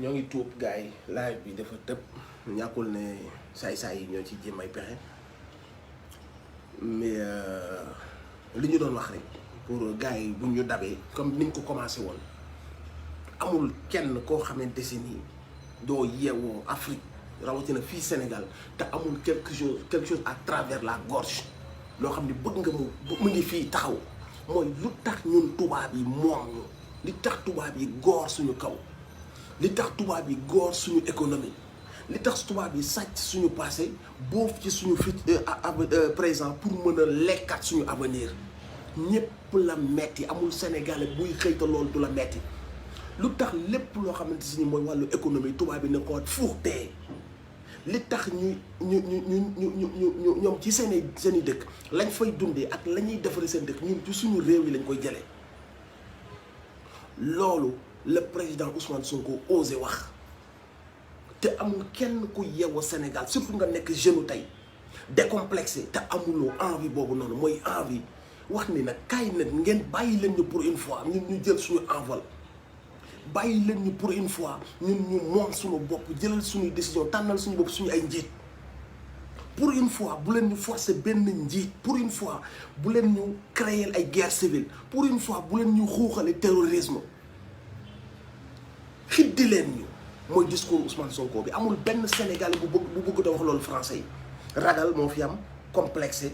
ñoo ngi tuub gars yi live bi dafa tëb ñàkkul ne saay-saay yi ñoo ci jéem ay pexe mais li ñu doon wax rek pour gars yi buñ ñu dabee comme niñ ko commencé woon amul kenn koo xamante si nii doo yeewoo Afrique rawatina fii Sénégal te amul quelque chose à travers la gorge loo xam ne bëgg nga mu ngi fii taxaw mooy lu tax ñun tubaab yi moom ñu li tax tubaab yi goor suñu kaw li tax tubaab yi goor suñu économie li tax tubaab yi sàcc suñu passé boof ci suñu présent pour mën a lekkat suñu avenir ñépp la metti amul Sénégalais buy xëyta loolu du la metti lu tax lépp loo xamante si ni mooy wàllu économie tubaab yi ne ko fuurtee li tax ñoom ci seen i dëkk lañ fay dundee ak la ñuy defaree seen dëkk ñun ci suñu réew yi lañ koy jëlee loolu le président Ousmane Sonko osé wax te amul kenn ku yeewoo Sénégal surtout nga nekk jeune tey décomplexé te amuloo envie boobu noonu mooy envie wax ni nag kaay nag ngeen bàyyi leen ñu pour une fois ñun ñu jël suñu envol bàyyi leen ñu pour une fois ñun ñu moom suñu bopp jëlal suñuy décision tànnal suñu bopp suñu ay njiit pour une fois bu leen ñu forcer benn njiit pour une fois bu leen ñu créer ay guerre civile pour une fois bu leen ñu xuuxale terrorisme xiddi leen ñu mooy discours Ousmane Sonko bi amul benn Sénégalais bu bëgg da wax loolu français yi ragal moo fi am complexé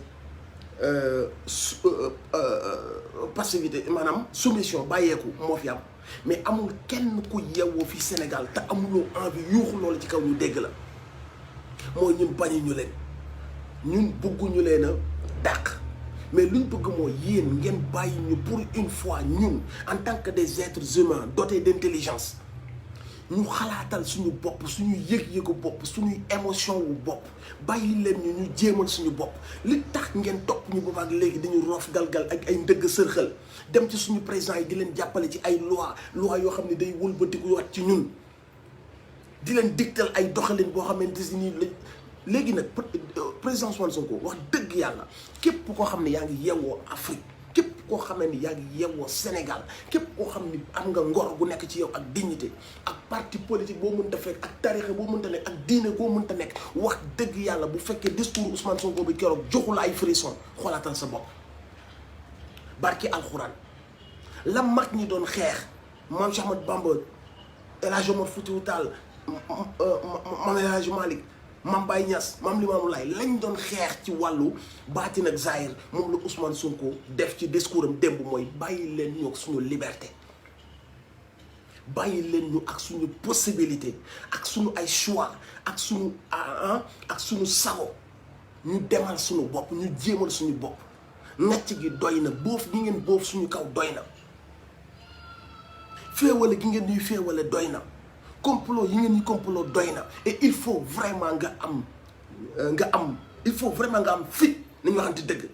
passivité maanaam soumission bàyyeeku moo fi am mais amul kenn ku yeewoo fi Sénégal te amuloo envie yuuxu loolu ci kaw ñu dégg la mooy ñun bañu ñu leen ñun bëgguñu leen a dàq mais luñ bëgg mooy yéen ngeen bàyyi ñu pour une fois ñun en tant que des êtres humains dotés d'intelligence ñu xalaatal suñu bopp suñu yëg-yëgu bopp suñuy émotion wu bopp bàyyi leen ñu jéemal suñu bopp li tax ngeen topp ñu boobaak léegi dañu roof galgal ak ay ndëgg sërxal dem ci suñu président yi di leen jàppale ci ay loi yoo xam ne day wëlbatiku waat ci ñun di leen digtal ay doxalin boo xamante si nii léegi nag président Ousmane Sonko wax dëgg yàlla képp koo xam ne yaa ngi yeewoo Afrique képp koo xam ne yaa ngi yeewoo Sénégal képp koo xam ne am nga ngor gu nekk ci yow ak dignité ak parti politique boo mënta fekk ak tarixa boo mënta nekk ak diine boo mënta nekk wax dëgg yàlla bu fekkee discours Ousmane Sonko bi keroog joxu la ay frisson xoolaatal sa bopp barki alxuraan la mag ñi doon xeex maam Cheikh Ahmadou Bamba El Hadj Omar Foutiyou Tall maam El Hadj Malick maam Baye Niass maam Limamou Laye lañ doon xeex ci wàllu baatin ak zahir moom la Ousmane Sonko def ci discours am démb mooy bàyyi leen ñu ak suñu liberté bàyyi leen ñu ak suñu possibilité ak suñu ay choix ak suñu sago ñu demal suñu bopp ñu jéemal suñu bopp ngacc gi doy na boof gi ngeen boof suñu kaw doy na féewale gi ngeen ñuy féewale doy na complot yi ngeen ñuy complot doy na et il faut vraiment nga am fit nañu waxante dëgg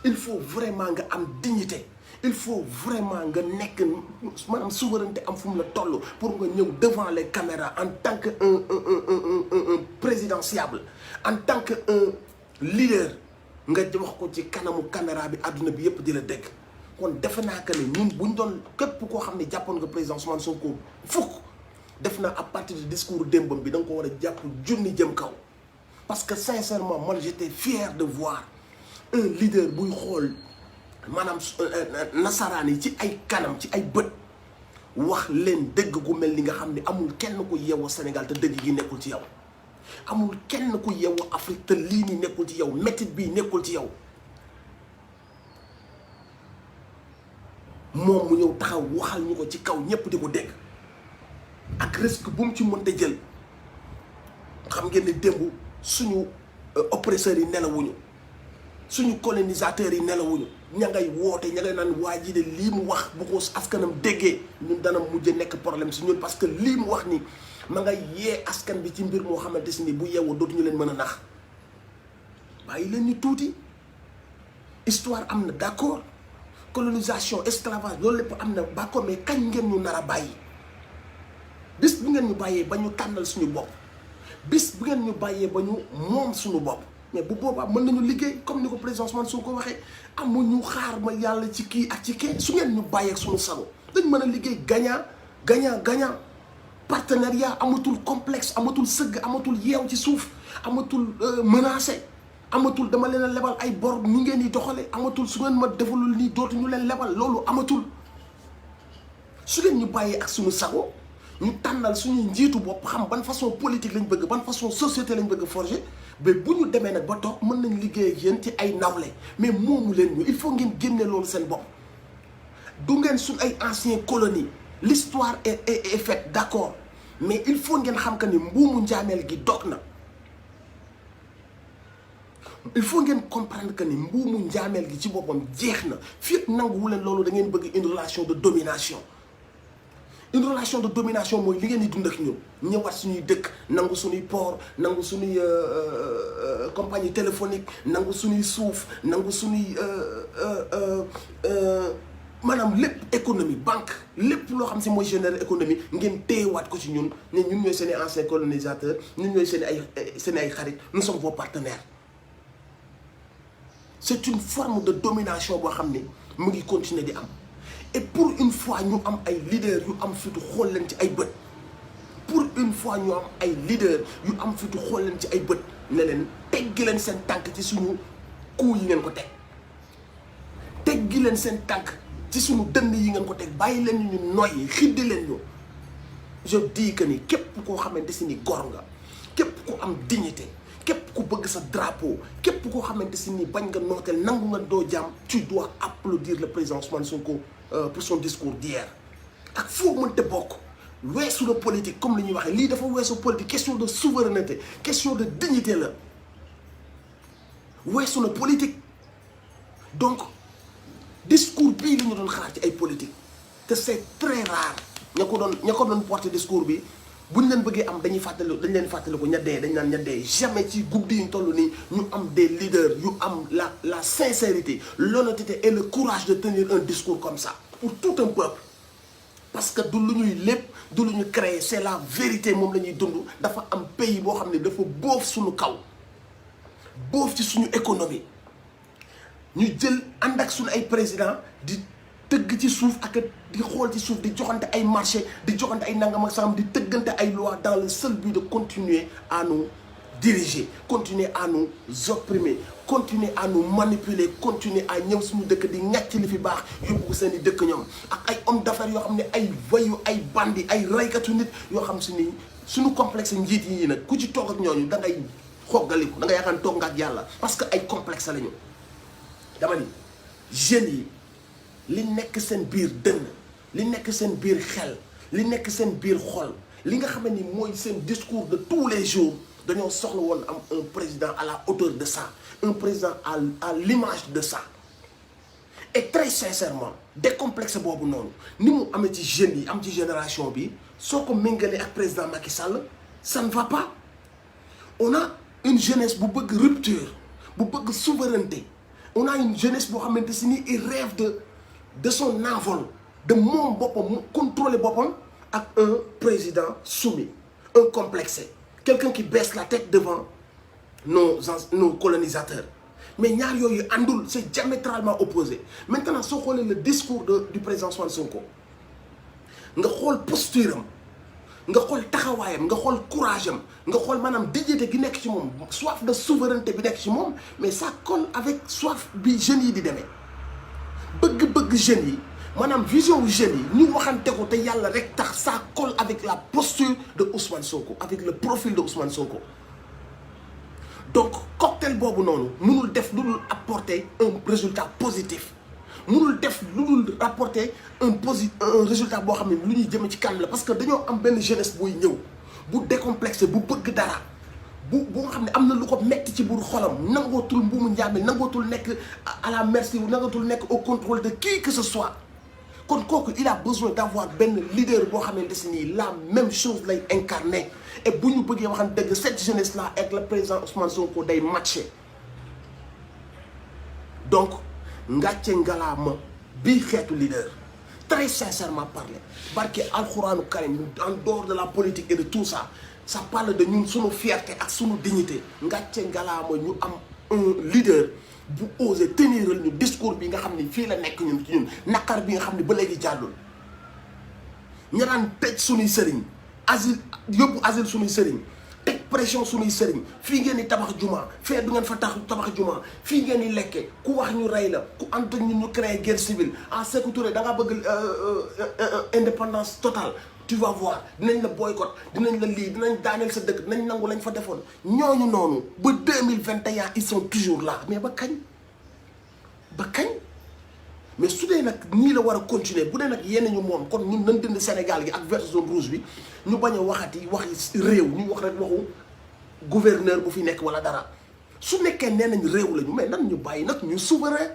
il faut vraiment nga am dignité il faut vraiment nga nekk maanaam souveraineté am fu mu la toll pour nga ñëw devant les caméras en tant que un présidentiable en tant que un leader nga wax ko ci kanamu caméra bi àdduna bi yépp di la dégg kon defe naa que ne ñun bu ñu doon képp koo xam ne jàppoon nga président Ousmane Sonko fukk def naa à partir du discours démbam bi da nga ko war a jàpp junni jëm kaw parce que sincèrement man j'étais fier de voir un leader buy xool maanaam nasaraan yi ci ay kanam ci ay bët wax leen dëgg gu mel ni nga xam ne amul kenn ku yeewoo Sénégal te dëgg gi nekkul ci yow amul kenn ku yeewoo Afrique te lii nii nekkul ci yow métit bii nekkul ci yow moom mu ñëw taxaw waxal ñu ko ci kaw ñépp di ko dégg ak risque bu mu ci mënta jël xam ngeen ne démb suñu oppresseurs yi nelawuñu suñu colonisateurs yi nelawuñu ña ngay woote ña ngay naan waa ji de lii mu wax bu ko askanam déggee ñun dana mujj nekk problème si ñun parce que lii mu wax ni ma ngay yee askan bi ci mbir moo xamante si ni bu yeewoo dootuñu leen mën a nax bàyyi leen ñu tuuti histoire am na d'accord colonisation esclavage loolu lépp am na d'accord mais kañ ngeen ñu nar a bàyyi bis bu ngeen ñu bàyyee ba ñu tànnal suñu bopp bis bu ngeen ñu bàyyee ba ñu moom suñu bopp mais bu boobaa mën nañu liggéey comme ni ko président Ousmane Sonko waxee amuñu xaar ma yàlla ci kii ak ci kii su ngeen ñu bàyyee ak suñu sago dañ mën a liggéey gagnant gagnant gagnant partenariat amatul complexe amatul sëgg amatul yeew ci suuf amatul menacé amatul dama leen a lebal ay bor ni ngeen di doxale amatul su ngeen ma defalul nii dootuñu leen lebal loolu amatul su ngeen ñu bàyyee ak suñu sago ñu tànnal suñuy njiitu bopp xam ban façon politique lañ bëgg ban façon société lañ bëgg forger ba bu ñu demee nag ba toog mën nañ liggéey ak yéen ci ay nawle mais moomu leen ñu il faut ngeen génne loolu seen bopp du ngeen suñ ay anciennes colonies l'histoire est faite d'accord mais il faut ngeen xam que ni mbuumu njaameel gi dog na il faut ngeen comprendre que ni mbuumu njaameel gi ci boppam jeex na fii nanguwu leen loolu da ngeen bëgg une relation de domination une relation de domination mooy li ngeen di dund ak ñun ñëwaat suñuy dëkk nangu suñuy port nangu suñuy compagnie téléphonique nangu suñuy suuf nangu suñuy maanaam lépp économie banque lépp loo xam si mooy générer économie ngeen téyewaat ko ci ñun ne ñun ñooy seen i anciens colonisateurs ñun ñooy seen ay xarit nous sommes vos partenaires c'est une forme de domination boo xam ne mu ngi continuer di am et pour une fois ñu am ay leaders yu am fitu xool leen ci ay bët pour une fois ñu am ay leaders yu am fitu xool leen ci ay bët ne leen teggi leen seen tànk ci suñu kuu yi ngeen ko teg teggi leen seen tànk ci suñu dënn yi ngeen ko teg bàyyi leen ñu noyyi xiddi leen ñu je dis que ni képp koo xamante si ni gor nga képp ku am dignité képp ku bëgg sa drapeau képp koo xamante si ni bañ nga nooteel nangu nga doo jàmm tu dois applaudir le président Ousmane Sonko pour son discours d'hier ak foo mënte bokk weesu la politique comme li ñuy waxee lii dafa weesu politique question de souveraineté question de dignité la weesu na politique donc discours bii la ñu doon xaar ci ay politique te c'est très rare ña ko doon porter discours bi buñ leen bëggee am dañ leen fàttali ko ña dee dañ naan ña dee jamais ci guddi yi ñu toll nii ñu am des leaders yu am la sincérité l'honnêteté et le courage de tenir un discours comme ça pour tout un peuple parce que du lu ñuy lépp du lu ñu créer c'est la vérité moom la ñuy dund dafa am pays boo xam ne dafa boof suñu kaw boof ci suñu économie ñu jël ànd ak suñu ay président di tëgg ci suuf ak di xool ci suuf di joxante ay marché di joxante ay nangam ak saxam di tëggante ay loi dans le seul but de continuer à nous diriger continuer à nous opprimer continuer à nous manipuler continuer à ñëw suñu dëkk di ñàcc li fi baax yóbbu seen i dëkk ñoom ak ay hommes d'affaires yoo xam ne ay voyous ay bandits ay raykatu nit yoo xam si ni suñu complexe njiit yi nag ku ci toog ak ñooñu da ngay xoggaliku da nga yaakaar toog nga ak yàlla parce que ay complexe la ñu dama ni jeunes yi li nekk seen biir dënn li nekk seen biir xel li nekk seen biir xol li nga xam ne ni mooy seen discours de tous les jours dañoo soxla woon am un président à la hauteur de ça un président à l'image de ça et très sincèrement décomplexé boobu noonu ni mu amee ci jeunes yi am ci génération bi soo ko méngalee ak président Macky Sall ça ne va pas on a une jeunesse bu bëgg rupture bu bëgg souveraineté on a une jeunesse boo xamante si ni il rêve de son envol de moom boppam mu contrôler boppam ak un président soumis un complexé quelqu'un qui baisse la tête devant nos colonisateurs mais ñaar yooyu àndul c'est diamétralement opposé maintenant soo xoolee le discours du président Ousmane Sonko nga xool posture am nga xool taxawaayam nga xool courage am nga xool maanaam dignité gi nekk ci moom soif de souveraineté bi nekk ci moom mais ça colle avec soif bi jeunes yi di demee bëgg-bëgg jeunes yi maanaam vision jeunes yi ñu waxante ko te yàlla rek tax ça colle avec la posture de Ousmane Sonko avec le profil de Ousmane Sonko donc cocktail boobu noonu mënul def lu dul apporter un résultat positif mënul def lu dul rapporter un résultat boo xam ne lu ñuy jëme ci kanam la parce que dañoo am benn jeunesse buy ñëw bu décomplexé bu bëgg dara bu nga xam ne am na lu ko metti ci biir xolam nangootul mbuumu njàmbe nangootul nekk à la merci nangootul nekk au contrôle de qui que ce soit kon kooku il a besoin d'avoir benn leader boo xamante si nii la même chose lay incarner et bu ñu bëggee waxan dëgg cette jeunesse là avec le président Ousmane Sonko day matché donc ngàcce ngalaama bii xeetu leader très sincèrement parler barke alxuraanu karim en dehors de la politique et de tout ça ça parle de ñun sunu fierté ak sunu dignité ngàcce ngalaama ñu am un leader bu osé teniral ñu discours bi nga xam ne fii la nekk ñun naqar bi nga xam ne ba léegi jàllul ña daan tëj sunuy sëriñ asile yóbbu asile suñuy sëriñ teg pression suñuy sëriñ fii ngeen di tabax juma fee du ngeen fa tabax juma fii ngeen di lekke ku wax ñu rey la ku ànd ak ñun ñu créer guerre civile ah Sékou Touré da ngaa bëgg indépendance totale tu vas voir dinañ la boycott dinañ la lii dinañ daaneel sa dëkk dinañ nangu lañ fa defoon ñooñu noonu ba 2021 ils sont toujours là mais ba kañ mais su dee nag nii la war a continuer bu dee nag yenn ñu moom kon ñun nañ dënd Sénégal gi ak vert zone rouge bi ñu bañ a waxati waxi réew ñu wax rek waxu gouverneur bu fi nekk wala dara su nekkee nee nañ réew lañu mais nan ñu bàyyi nag ñu souverain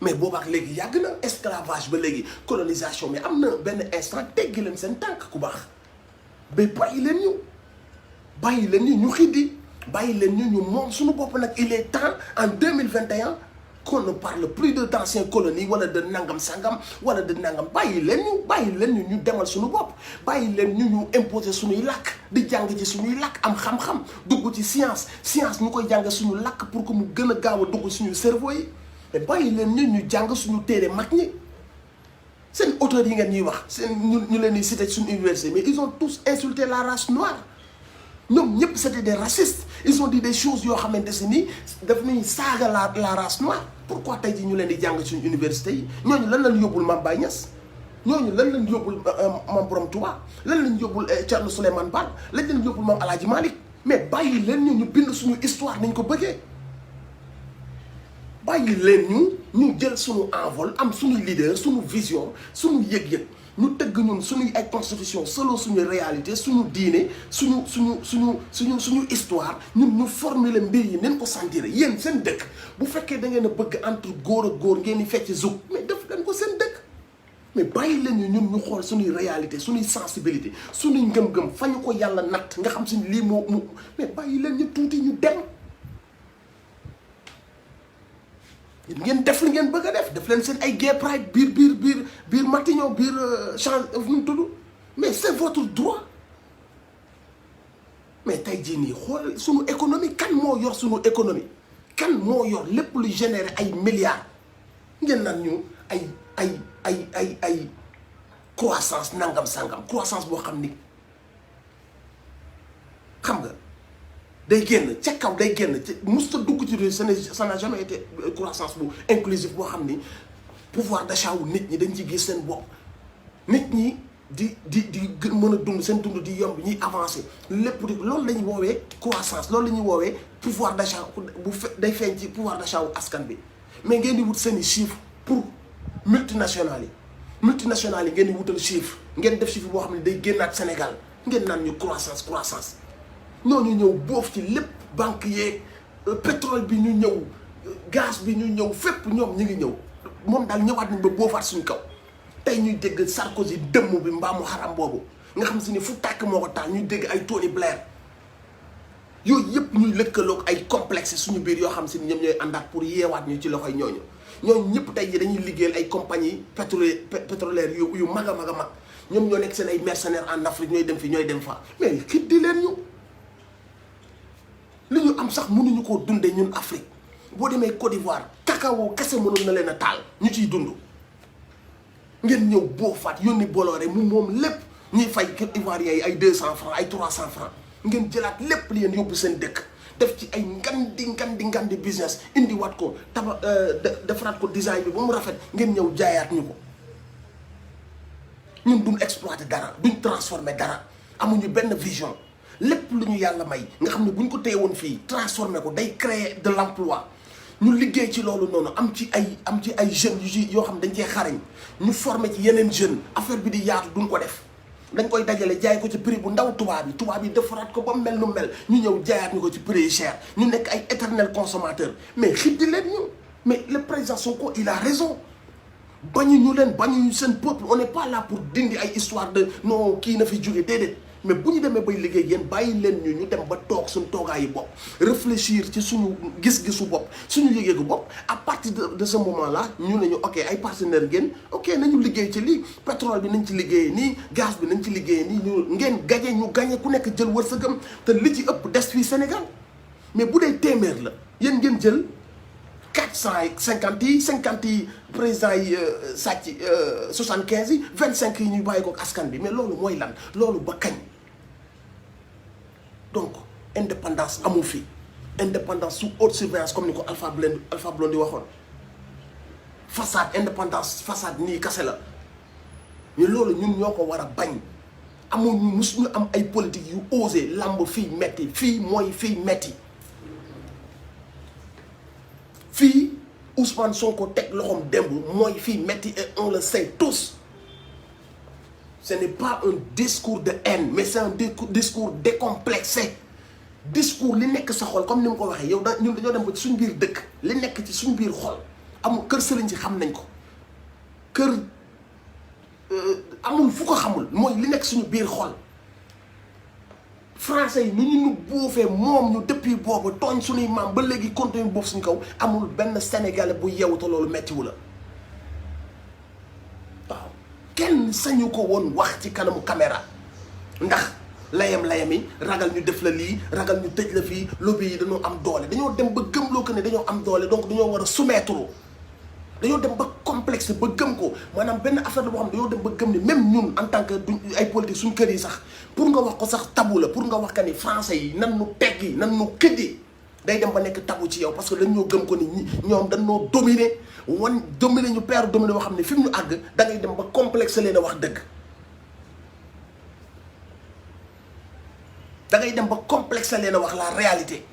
mais boobaak léegi yàgg na esclavage ba léegi colonisation mais am na benn instant teggi leen seen tànk ku baax ba bàyyi leen ñu xiddi bàyyi leen ñu moom suñu bopp nag il est temps en 2021 qu'on ne parle plus d'anciennes colonies wala de nangam sangam wala de nangam bàyyi leen ñu demal suñu bopp bàyyi leen ñu imposer suñuy làkk di jàng ci suñuy làkk am xam-xam dugg ci science ñu koy jàng suñu làkk pour que mu gën a gaaw a dugg suñu cerveau yi mais bàyyi leen ñu jàng suñu téere mag ñi seen auteurs yi ngeen ñuy wax seen ñu leen di cité suñu université mais ils ont tous insulté la race noire ñoom ñëpp c'était des racistes ils ont dit des choses yoo xamante si nii daf nañu saaga la race noire pourquoi tey jii ñu leen di jàng suñu université yi ñooñu lan lañ yóbbul Mame Baye Niass ñooñu lan lañ yóbbul Mame Borom Touba lan lañ yóbbul Thierno Souleymane Baal lañ leen yóbbul Mame El Hadji Malick mais bàyyi leen ñu bind suñu histoire nañ ko bëggee bàyyi leen ñu jël suñu envol am suñu leader suñu vision suñu yëg-yëg ñu tëgg ñun suñuy ay constitution selon suñu réalité suñu diine suñu histoire ñun ñu formuler mbir yi neen ko sentir yéen seen dëkk bu fekkee da ngeen a bëgg entre góor ak góor ngeen di fecc zouk mais def leen ko seen dëkk mais bàyyi leen ñun ñu xool suñuy réalité suñuy sensibilité suñuy ngëm-ngëm fa ñu ko yàlla natt nga xam si lii moo mais bàyyi leen ñu tuuti ñu dem ngeen def li ngeen bëgg a def leen seen ay gay pride biir Matignon biir champ nu mu tudd mais c'est votre droit mais tey jii nii xool suñu économie kan moo yor suñu économie kan moo yor lépp lu générer ay milliards ngeen naan ñu ay croissance nangam sangam croissance boo xam ni xam nga day génn ca kaw day génn musta dugg ci réew ça n'a jamais été croissance bu inclusive boo xam ni pouvoir d'achat wu nit ñi dañ ci gis seen bopp nit ñi di mën a dund seen dund di yomb ñuy avancer lépp di loolu la ñuy woowee croissance loolu la ñuy woowee pouvoir d'achat day feeñ ci pouvoir d'achat wu askan bi mais ngeen di wut seen i chiffres pour multinationales yi ngeen di wutal chiffre ngeen def chiffre boo xam ne day génnaat Sénégal ngeen naan ñu croissance ñooñu ñëw boof ci lépp banque yeeg pétrole bi ñu ñëw gaz bi ñu ñëw fépp ñoom ñu ngi ñëw moom daal ñëwaat nañ ba boofaat suñu kaw tey ñuy dégg Sarkozy dëmm bi mbaamu xaram boobu nga xam si ne fu tàkk moo ko taal ñuy dégg ay Tony Blair yooyu yëpp ñuy lëkkaloog ay complexe suñu biir yoo xam si ni ñoom ñooy àndaat pour yeewaat ñu ci loxoy ñooñu ñëpp tey ji dañuy liggéeyal ay compagnie pétrolière yu mag a mag ñoom ñoo nekk seen ay mercenaires en Afrique ñooy dem fi ñooy dem fa mais xit di leen ñu li ñu am sax mënuñu koo dundee ñun Afrique boo demee Côte d'Ivoire cacao kese mënoon na leen a taal ñu ciy dund ngeen ñëw boo faat yónni Bolloré mu moom lépp ñuy fay Ivoiriens yi ay 200 francs ay 300 francs ngeen jëlaat lépp li yéen yóbbu seen dëkk def ci ay ngandi business indiwaat ko defaraat ko design bi ba mu rafet ngeen ñëw jaayaat ñu ko ñun duñ exploiter dara duñ transformer dara amuñu benn vision lépp lu ñu yàlla may nga xam ne bu ñu ko téye woon fii transformer ko day créer de l'emploi ñu liggéey ci loolu noonu am ci ay jeunes yoo xam dañ cee xarañ ñu former ci yeneen jeunes affaire bi di yaatu duñ ko def dañ koy dajale jaay ko ci prix bu ndaw tubaab yi defaraat ko ba mel nu mel ñu ñëw jaayaat ñu ko ci prix yi cher ñu nekk ay éternel consommateur mais xiddi leen ñu mais le président Sonko il a raison bañuñu seen peuple on n'est pas là pour dindi ay histoire de non kii na fi jóge déedéet mais bu ñu demee bay liggéey yéen bàyyi leen ñu dem ba toog suñu toogaayu bopp réfléchir ci suñu gis-gisu bopp suñu yëgeegu bopp à partir de ce moment là ñu ne ñu ok ay partenaires ngeen ok nañu liggéey ci lii pétrole bi nañ ci liggéeyee nii gaz bi nañ ci liggéeyee nii ñu ngeen gañe ñu gañe ku nekk jël wërsëgam te li ci ëpp des fii Sénégal mais bu dee téeméer la yéen ngeen jël 4 450 yi 50 yi président yi sàcc 75 yi 25 yi ñuy bàyyi ko askan bi mais loolu mooy lan loolu ba kañ donc indépendance amul fi indépendance sous haute surveillance comme ni ko Alpha Blondy waxoon façade indépendance façade nii kase la mais loolu ñun ñoo ko war a bañ amul ñu mus ñu am ay politique yu osé lamb fii metti fii mooy fii metti fii Ousmane Sonko teg loxoom démb mooy fii metti et on le sait tous ce n'est pas un discours de haine mais c'est un discours décomplexé discours li nekk sa xol comme ni ma ko waxee yow ñun dañoo dem ba ci suñu biir dëkk li nekk ci suñu biir xol amul kër sëriñ si xam nañ ko kër amul fu ko xamul mooy li nekk suñu biir xol français yi ni ñu boofee moom ñu depuis boobu tooñ suñuy maam ba léegi continuer boofu suñu kaw amul benn sénégalais bu yeewu te loolu mettiwu la waaw kenn sañu ko woon wax ci kanamu caméra ndax layam yi ragal ñu def la lii ragal ñu tëj la fii lobby yi dañoo am doole dañoo dem ba gëmloo ko ne dañoo am doole donc dañoo war a soumettre dañoo dem ba complexe ba gëm ko maanaam benn affaire la boo xam ne dañoo dem ba gëm ne même ñun en tant que ay politique suñu kër yi sax pour nga wax ko sax tabu la pour nga wax que ni français yi nan nu teggi nan nu këddi day dem ba nekk tabu ci yow parce que dañ ñoo gëm ko ni ñoom dañ noo dominer dominer ñu peeru dominer boo xam ne fi mu ñu àgg da ngay dem ba complexe leen a wax dëgg da ngay dem ba complexe leen a wax la réalité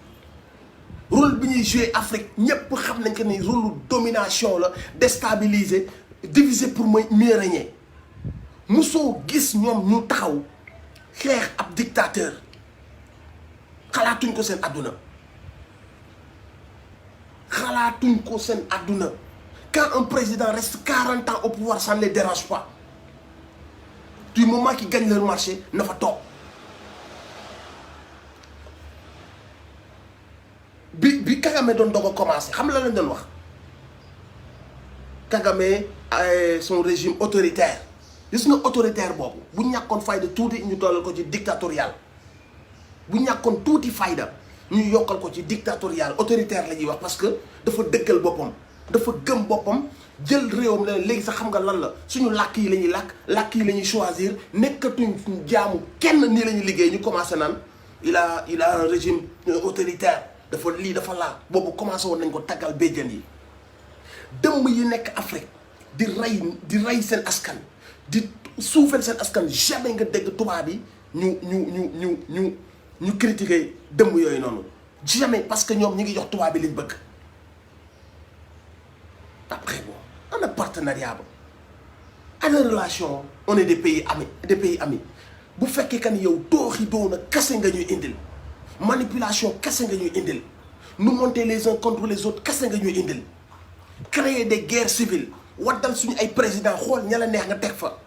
rôle bi ñuy jouer Afrique ñëpp xam nañ que ni rôle domination la déstabiliser diviser pour mieux régner musoo gis ñoom ñu taxaw xeex ab dictateur xalaatuñ ko seen àdduna xalaatuñ ko seen àdduna quand un président reste 40 ans au pouvoir ça ne les dérange pas du moment qu'il gagne leur marché na fa toog bi Kagame doon doog a commencé xam la lañ doon wax Kagame son régime autoritaire gis nga autoritaire boobu bu ñàkkoon fayda tuuti ñu doolal ko ci dictatorial bu ñàkkoon tuuti fayda ñu yokkal ko ci dictatorial autoritaire la ñuy wax parce que dafa dëggal boppam dafa gëm boppam jël réewam la léegi sax xam nga lan la suñu làkk yi la ñuy làkk yi la ñuy choisir nekkatuñ jaamu kenn nii la ñuy liggéey ñu commencé naan il a un régime autoritaire dafa lii dafa laa boobu commencé woon nañ ko taggal béjjën yi dëmm yi nekk Afrique di rey seen askan di suufeel seen askan jamais nga dégg tubaab yi ñu critiquer dëmm yooyu noonu jamais parce que ñoom ñi ngi jox tubaab bi liñ bëgg après bon ana partenariat ba ana relation on est des pays amis bu fekkee kan yow tooxi doona kase nga ñuy indil manipulation kese nga ñuy indil nous monter les uns contre les autres kese nga ñuy indil créer des guerres civiles waddal suñu ay président xool ña la neex nga teg fa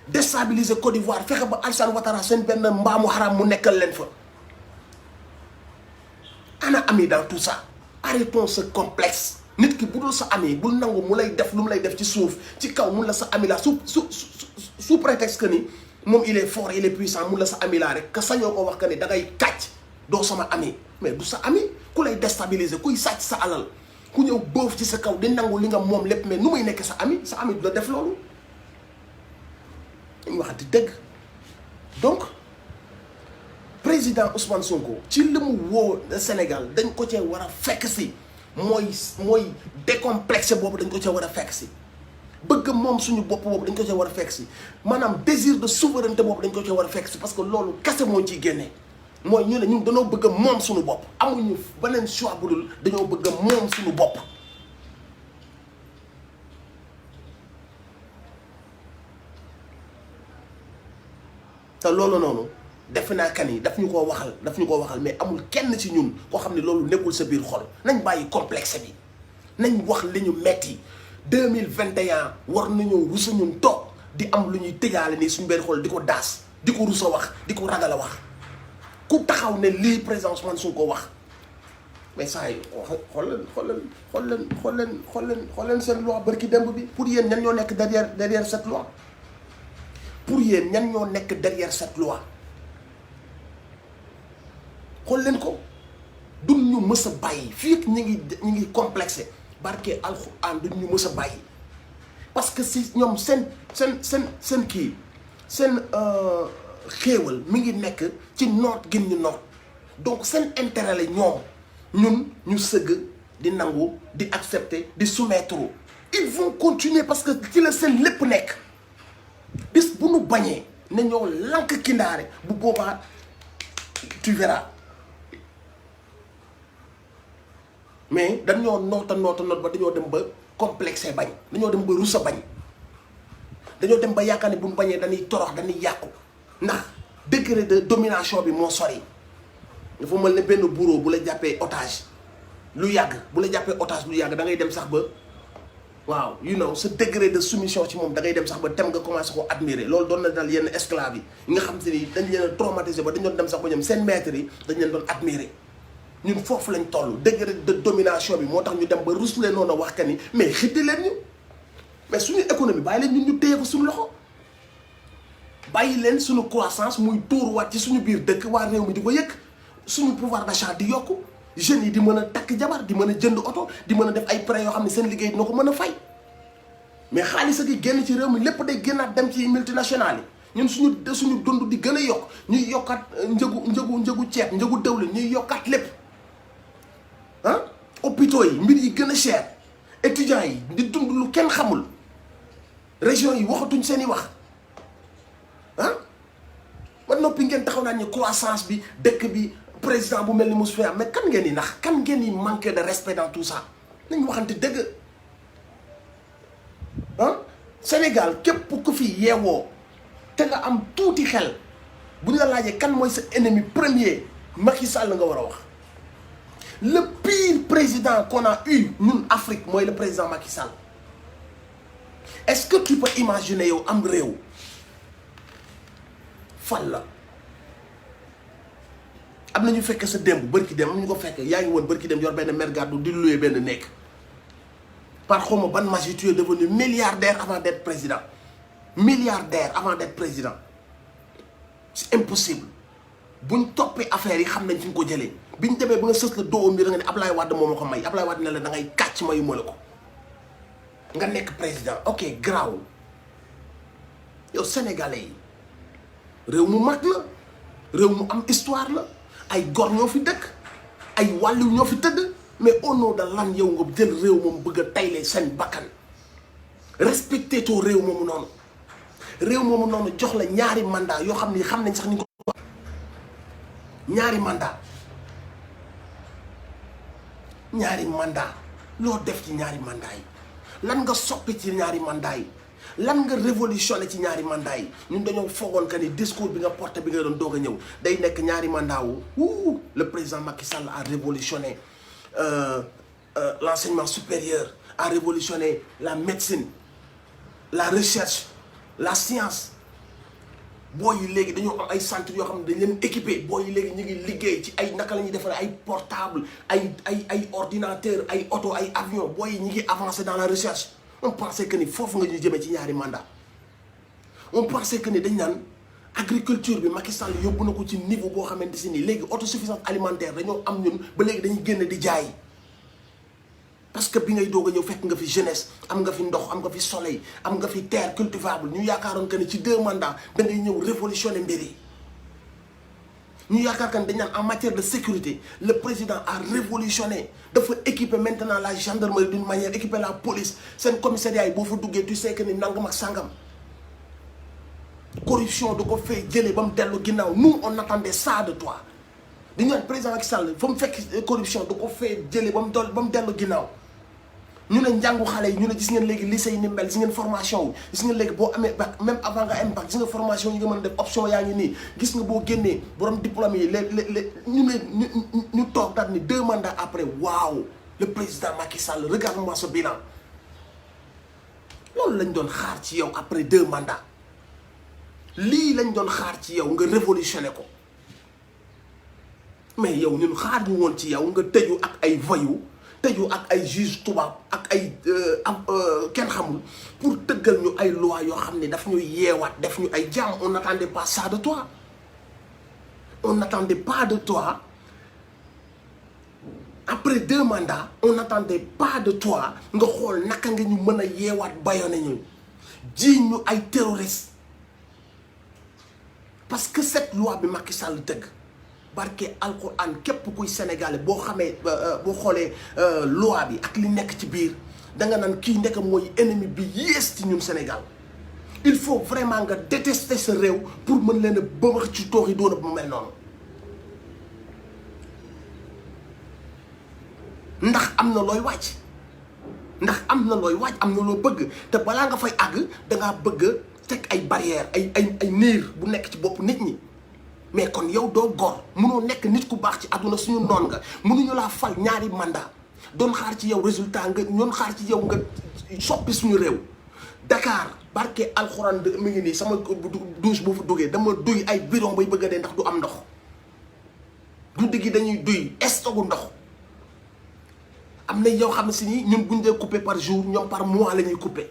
déstabiliser Côte d'Ivoire fexe ba Alassane Ouattara seen benn mbaamu xaram mu nekkal leen fa ana ami dans tout ça arrêtons ce complexe nit ki bu dul sa ami bul nangu mu lay def lu mu lay def ci suuf ci kaw mun la sa ami la sous prétexte que ni moom il est fort il est puissant mun la sa ami laa rek que sañoo ko wax que ni da ngay kàcc doo sama ami mais du sa ami ku lay déstabiliser kuy sàcc sa alal ku ñëw boof ci sa kaw di nangu li nga moom lépp mais nu muy nekk sa ami du la def loolu ñu waxati dëgg donc président Ousmane Sonko ci li mu woo Sénégal dañ ko cee war a fekk si mooy décomplexé boobu dañ ko cee war a fekk si bëgg moom suñu bopp boobu dañ ko cee war a fekk si maanaam désir de souveraineté boobu dañ ko cee war a fekk si parce que loolu kese moo ciy génnee mooy ñu ne ñun dañoo bëgg moom suñu bopp amuñu beneen choix bu dul dañoo bëgg moom suñu bopp te loolu noonu defe naa kan yi daf ñu koo waxal mais amul kenn ci ñun koo xam ne loolu nekkul sa biir xol nañ bàyyi complexe bi nañ wax li ñu metti 2021 war nañoo rusa ñun toog di am lu ñuy tëjaale nii suñu biir xol di ko daas di ko rusa wax di ko ragal a wax ku taxaw ne lii président Ousmane Sonko wax mais saa yi xool leen seen loi barki démb bi pour yéen ñan ñoo nekk derrière cette loi pour yéen ñan ñoo nekk derrière cette loi xool leen ko duñ ñu mës a bàyyi fii ñu ngi complexé barke alxuraan duñ ñu mës a bàyyi parce que si ñoom seen kii seen xéewal mi ngi nekk ci noot gin ñu noot donc seen intérêt la ñoom ñun ñu sëgg di nangu di accepter di soumettre ils vont continuer parce que ci la seen lépp nekk bis bu nu bañee ne ñoo lank kindaare bu boobaa tu verras mais dañoo noot ba dañoo dem ba complexé bañ dañoo dem ba rusa bañ dañoo dem ba yaakaar ne bu ñu bañee dañuy torox dañuy yàqu ndax degré de domination bi moo sori dafa mel ne benn bourreau bu la jàppee otage lu yàgg bu la jàppee otage lu yàgg da ngay dem sax ba waaw you know ce degré de soumission ci moom da ngay dem sax ba tem nga commencé ko admirer loolu doon na dal yenn esclaves yi nga xam te ni dañ leen a traumatisé ba dañ doon dem sax ba ñoom seen maître yi dañ leen doon admirer ñun foofu lañ toll degré de domination bi moo tax ñu dem ba rus leen noonu a wax que ni mais xiddi leen ñu mais suñu économie bàyyi leen ñun ñu téye ko suñu loxo bàyyi leen suñu croissance muy tuuruwaat ci suñu biir dëkk waa réew mi di ko yëg suñu pouvoir d'achat di yokku jeunes yi di mën a takk jabar di mën a jënd oto di mën a def ay prêts yoo xam ne seen liggéey dina ko mën a fay mais xaalis ak yi génn ci réew mi lépp day génnaat dem ci multinationales yi ñun suñu dund di gën a yokk ñuy yokkaat njëgu ceeb njëgu dëwlin ñuy yokkaat lépp ah hôpitaux yi mbir yi gën a cher étudiants yi di dund lu kenn xamul régions yi waxatuñ seen i wax ah ba noppi ngeen taxaw naa ñu croissance bi dëkk bi président bu mel ni Moussa mais kan ngeen di nax kan ngeen di manquer de respect dans tout ça nañ waxante dëgg ah Sénégal képp ku fi yeewoo te nga am tuuti xel bu ñu la laajee kan mooy sa ennemi premier Macky Sall nga war a wax le pire président qu'on a eu ñun Afrique mooy le président Macky Sall est-ce que tu peux imaginer yow am réew fal la am na ñu fekk sa démb bërki dem am ñu ko fekk yaa ngi woon bërki dem yor benn mer gàddu di louer benn nekk par xawma ban magie tu es devenu milliardaire avant d'être président milliardaire avant d'être président c'est impossible buñ toppee affaire yi xam nañ fi ñu ko jëlee biñ demee ba nga sës la doo mi da nga ne Ablaye Wade moo ma ko may Ablaye Wade ne la da ngay kàcc mayu ma la ko nga nekk président ok graw yow sénégalais yi réew mu mag la réew mu am histoire la ay gor ñoo fi dëkk ay wàllu ñoo fi tëdd mais au nom de lan yow nga jël réew moom bëgg a tayle seen bakkan respecté too réew moomu noonu jox la ñaari mandat yoo xam ni xam nañ sax ni ko ñaari mandat loo def ci ñaari mandat yi lan nga soppi ci ñaari mandat yi lan nga révolutionné ci ñaari mandat yi ñun dañoo foogoon que ni discours bi nga porté bi nga doon doog a ñëw day nekk ñaari mandat wu le président Macky Sall a révolutionné l'enseignement supérieur, a révolutionné la médecine, la recherche, la science. Boy yi léegi dañoo am ay centres yoo xam ne dañ leen équipé boy yi léegi ñu ngi liggéey ci ay naka la ñuy defaree ay portable ay ordinateur ay auto ay avion boy yi ñu ngi avancé dans la recherche. On pensait que ni foofu nga ñu jëmee ci ñaari mandat on pensait que ni dañ naan agriculture bi Macky Sall yóbbu na ko ci niveau boo xamante si nii léegi autosuffisance alimentaire dañoo am ñun ba léegi dañuy génn di jaay parce que bi ngay doog a ñëw fekk nga fi jeunesse am nga fi ndox am nga fi soleil am nga fi terre cultivable ñu yaakaaroon que ni ci 2 mandats da ngay ñëw révolutionner mbir yi ñu yaakaar que ni dañ naan en matière de sécurité le président a révolutionné dafa équiper maintenant la gendarmerie d'une manière équiper la police seen commissariat yi boo fa duggee tu sais que ni nangam ak sangam. Corruption da ko fay jëlee ba mu dellu ginnaaw nous on attendait ça de toi dañu naan président Macky Sall fa mu fekk corruption da ko fay jëlee ba mu dellu ginnaaw ñu ne njàngu xale yi ñu ne gis ngeen léegi lycée yi ni mel gis ngeen formation wu gis ngeen léegi boo amee bac même avant nga am bac gis nga formation yi nga mën a def option yaa ngi nii gis nga boo génnee borom diplôme yi ñu toog daal ni 2 mandats après waaw le président Macky Sall regarde-moi ce bilan loolu lañ doon xaar ci yow après 2 mandats. lii lañ doon xaar ci yow nga révolutionné ko mais yow ñun xaar ñu woon ci yow nga tëju ak ay voyous tëju ak ay juge tubaab ak ay kenn xamul pour tëggal ñu ay loi yoo xam ne daf ñu yeewaat def ñu ay jàmm on n'attendait pas ça de toi on n'attendait pas de toi après 2 mandats on n'attendait pas de toi nga xool naka nga ñu mën a yeewaat bayone ñu jiiñ ñu ay terroristes parce que cette loi bi Macky Sall tëgg barke alquran képp kuy sénégalais boo xamee boo xoolee loi bi ak li nekk ci biir da nga naan kii nekk mooy ennemi bi yées ci ñun Sénégal il faut vraiment nga détester sa réew pour mën leen a bëmax ci tooxi doona bu mel noonu ndax am na looy wàcc ndax am na looy wàcc am na loo bëgg te balaa nga fay àgg dangaa bëgg teg ay barrière ay niir bu nekk ci bopp nit ñi mais kon yow doo góor mënoo nekk nit ku baax ci àdduna suñu noon nga mënuñu laa fal ñaari mandat doon xaar ci yow résultat nga ñoon xaar ci yow nga soppi suñu réew Dakar barke alxuraan mi ngi nii sama douche boo fa duggee dama duy ay bidon bay bëgg a dee ndax du am ndox guddi gi dañuy duy stock ndox am na yow xam ne si ni ñun buñ dee coupé par jour ñoom par mois la ñuy coupé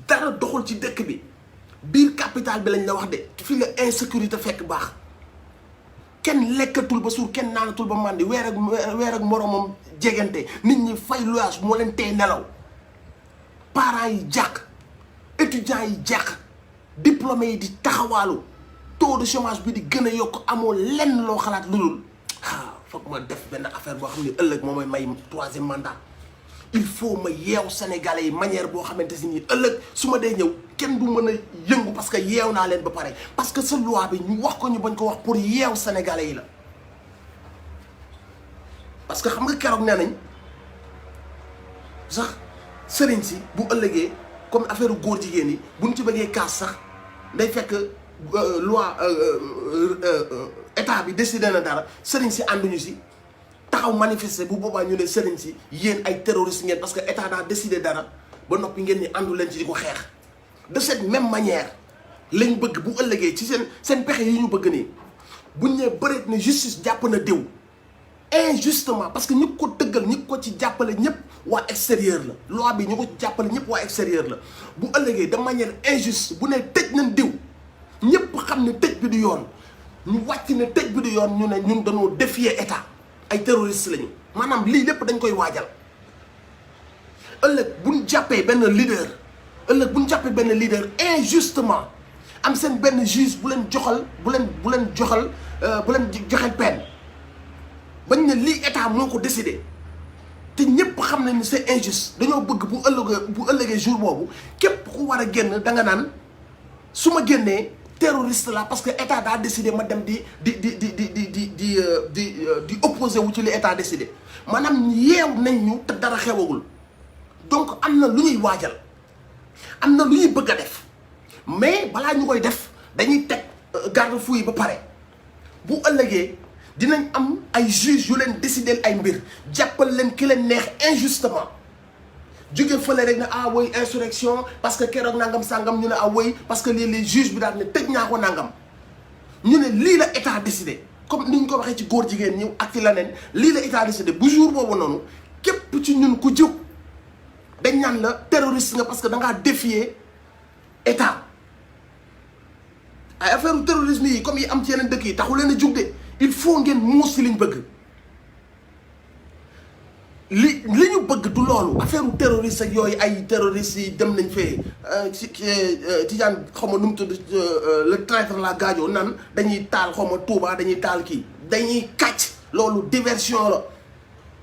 dara doxul ci dëkk bi biir capital bi lañ la wax de fii la insécurité fekk baax kenn lekkatul ba suur kenn naanatul ba màndi weer ak moromam jegante nit ñi fay loyer moo leen tey nelaw parents yi jàq étudiants yi jàq diplômés yi di taxawaalu taux de chômage bi di gën a yokk amoo lenn loo xalaat lu dul foog ma def benn affaire boo xam ne ëllëg moo may 3e mandat il faut ma yeew sénégalais yi manière boo xamante si nii ëllëg su ma dee ñëw kenn du mën a yëngu parce que yeew naa leen ba pare parce que sa loi bi ñu wax ko ñu bañ ko wax pour yeew sénégalais yi la parce que xam nga keroog nee nañ sax sëriñ si bu ëllëgee comme affaire góor jigéen yi buñ ci bëggee kaas sax day fekk loi état bi décidé na dara sëriñ si ànduñu si taxaw manifester bu boobaa ñu ne sëriñ si yéen ay terroristes ngeen parce que état daa décidé dara ba noppi ngeen ni àndu leen ci di ko xeex de cette même manière lañ bëgg bu ëllëgee ci seen pexe yi ñu bëgg nii buñ ne bëreet ne justice jàpp na diw injustement parce que ñi ko tëggal ñi ko ci jàppale ñëpp waa extérieur la loi bi ñu ko ci jàppale ñëpp waa extérieur la bu ëllëgee de manière injuste bu ne tëj nañ diw ñëpp xam ne tëj bi du yoon ñu wàcc ne tëj bi du yoon ñu ne ñun dañoo défier état ay terroristes lañu maanaam lii lépp dañ koy waajal ëllëg buñ jàppee benn leader injustement am seen benn juge bu leen joxal peine bañ ne lii état moo ko décidé te ñëpp xam nañ ni c'est injuste dañoo bëgg bu ëllëgee jour boobu képp ku war a génn da nga naan su ma génnee terroriste la parce que état daa décidé ma dem di opposé wu ci li état décidé maanaam yeew nañ ñu te dara xewagul donc am na lu ñuy waajal am na lu ñuy bëgg a def mais balaa ñu koy def dañuy teg garde-fou yi ba pare bu ëllëgee dinañ am ay juges yu leen décider ay mbir jàppal leen ki leen neex injustement jóge fële rek ne woy insurrection parce que keroog nangam sangam ñu ne woy parce que lii les juge bi daal ne tëj naa ko nangam ñu ne lii la état décidé comme ni ñu ko waxee ci góor jigéen ñi ak ci leneen lii la état décidé bu jour boobu noonu képp ci ñun ku jóg dañ naan la terroriste nga parce que da ngaa défier état ay affaire terrorisme yi comme yi am ci yeneen dëkk yi taxu leen a jug de il faut ngeen muus ci liñ bëgg li ñu bëgg du loolu affaire terroriste ak yooyu ay terroristes yi dem nañ fee Tidiane xaw ma nu mu tudd le traître la gaajoo nan dañuy taal xaw ma Touba dañuy taal kii dañuy kàcc loolu diversion la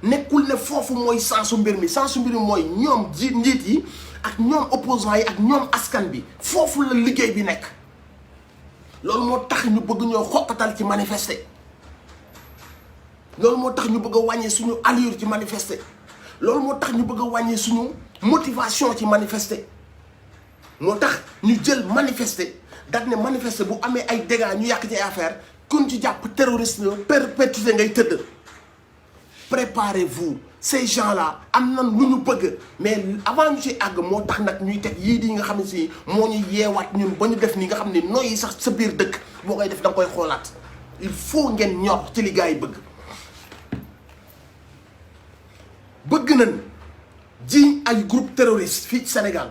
nekkul ne foofu mooy sensu mbir mi mooy ñoom njiit yi ak ñoom opposants yi ak ñoom askan bi foofu la liggéey bi nekk loolu moo tax ñu bëgg ñoo xoqatal ci manifester loolu moo tax ñu bëgg a wàññee suñu allure ci manifester loolu moo tax ñu bëgg a wàññee suñu motivation ci manifester moo tax ñu jël manifester daal ne manifester bu amee ay dégâts ñu yàq ci ay affaire kun ci jàpp terroriste la perpétuité ngay tëdd. Préparez-vous ces gens-là am na lu ñu bëgg mais avant ñu ci àgg moo tax nag ñuy teg yii di nga xam ne si moo ñu yeewaat ñun ba ñu def nii nga xam ne nooyi sax sa biir dëkk boo koy def da nga koy xoolaat il faut ngeen ñor ci li gars yi bëgg. bëgg nañ jiiñ ay groupe terroriste fii ci Sénégal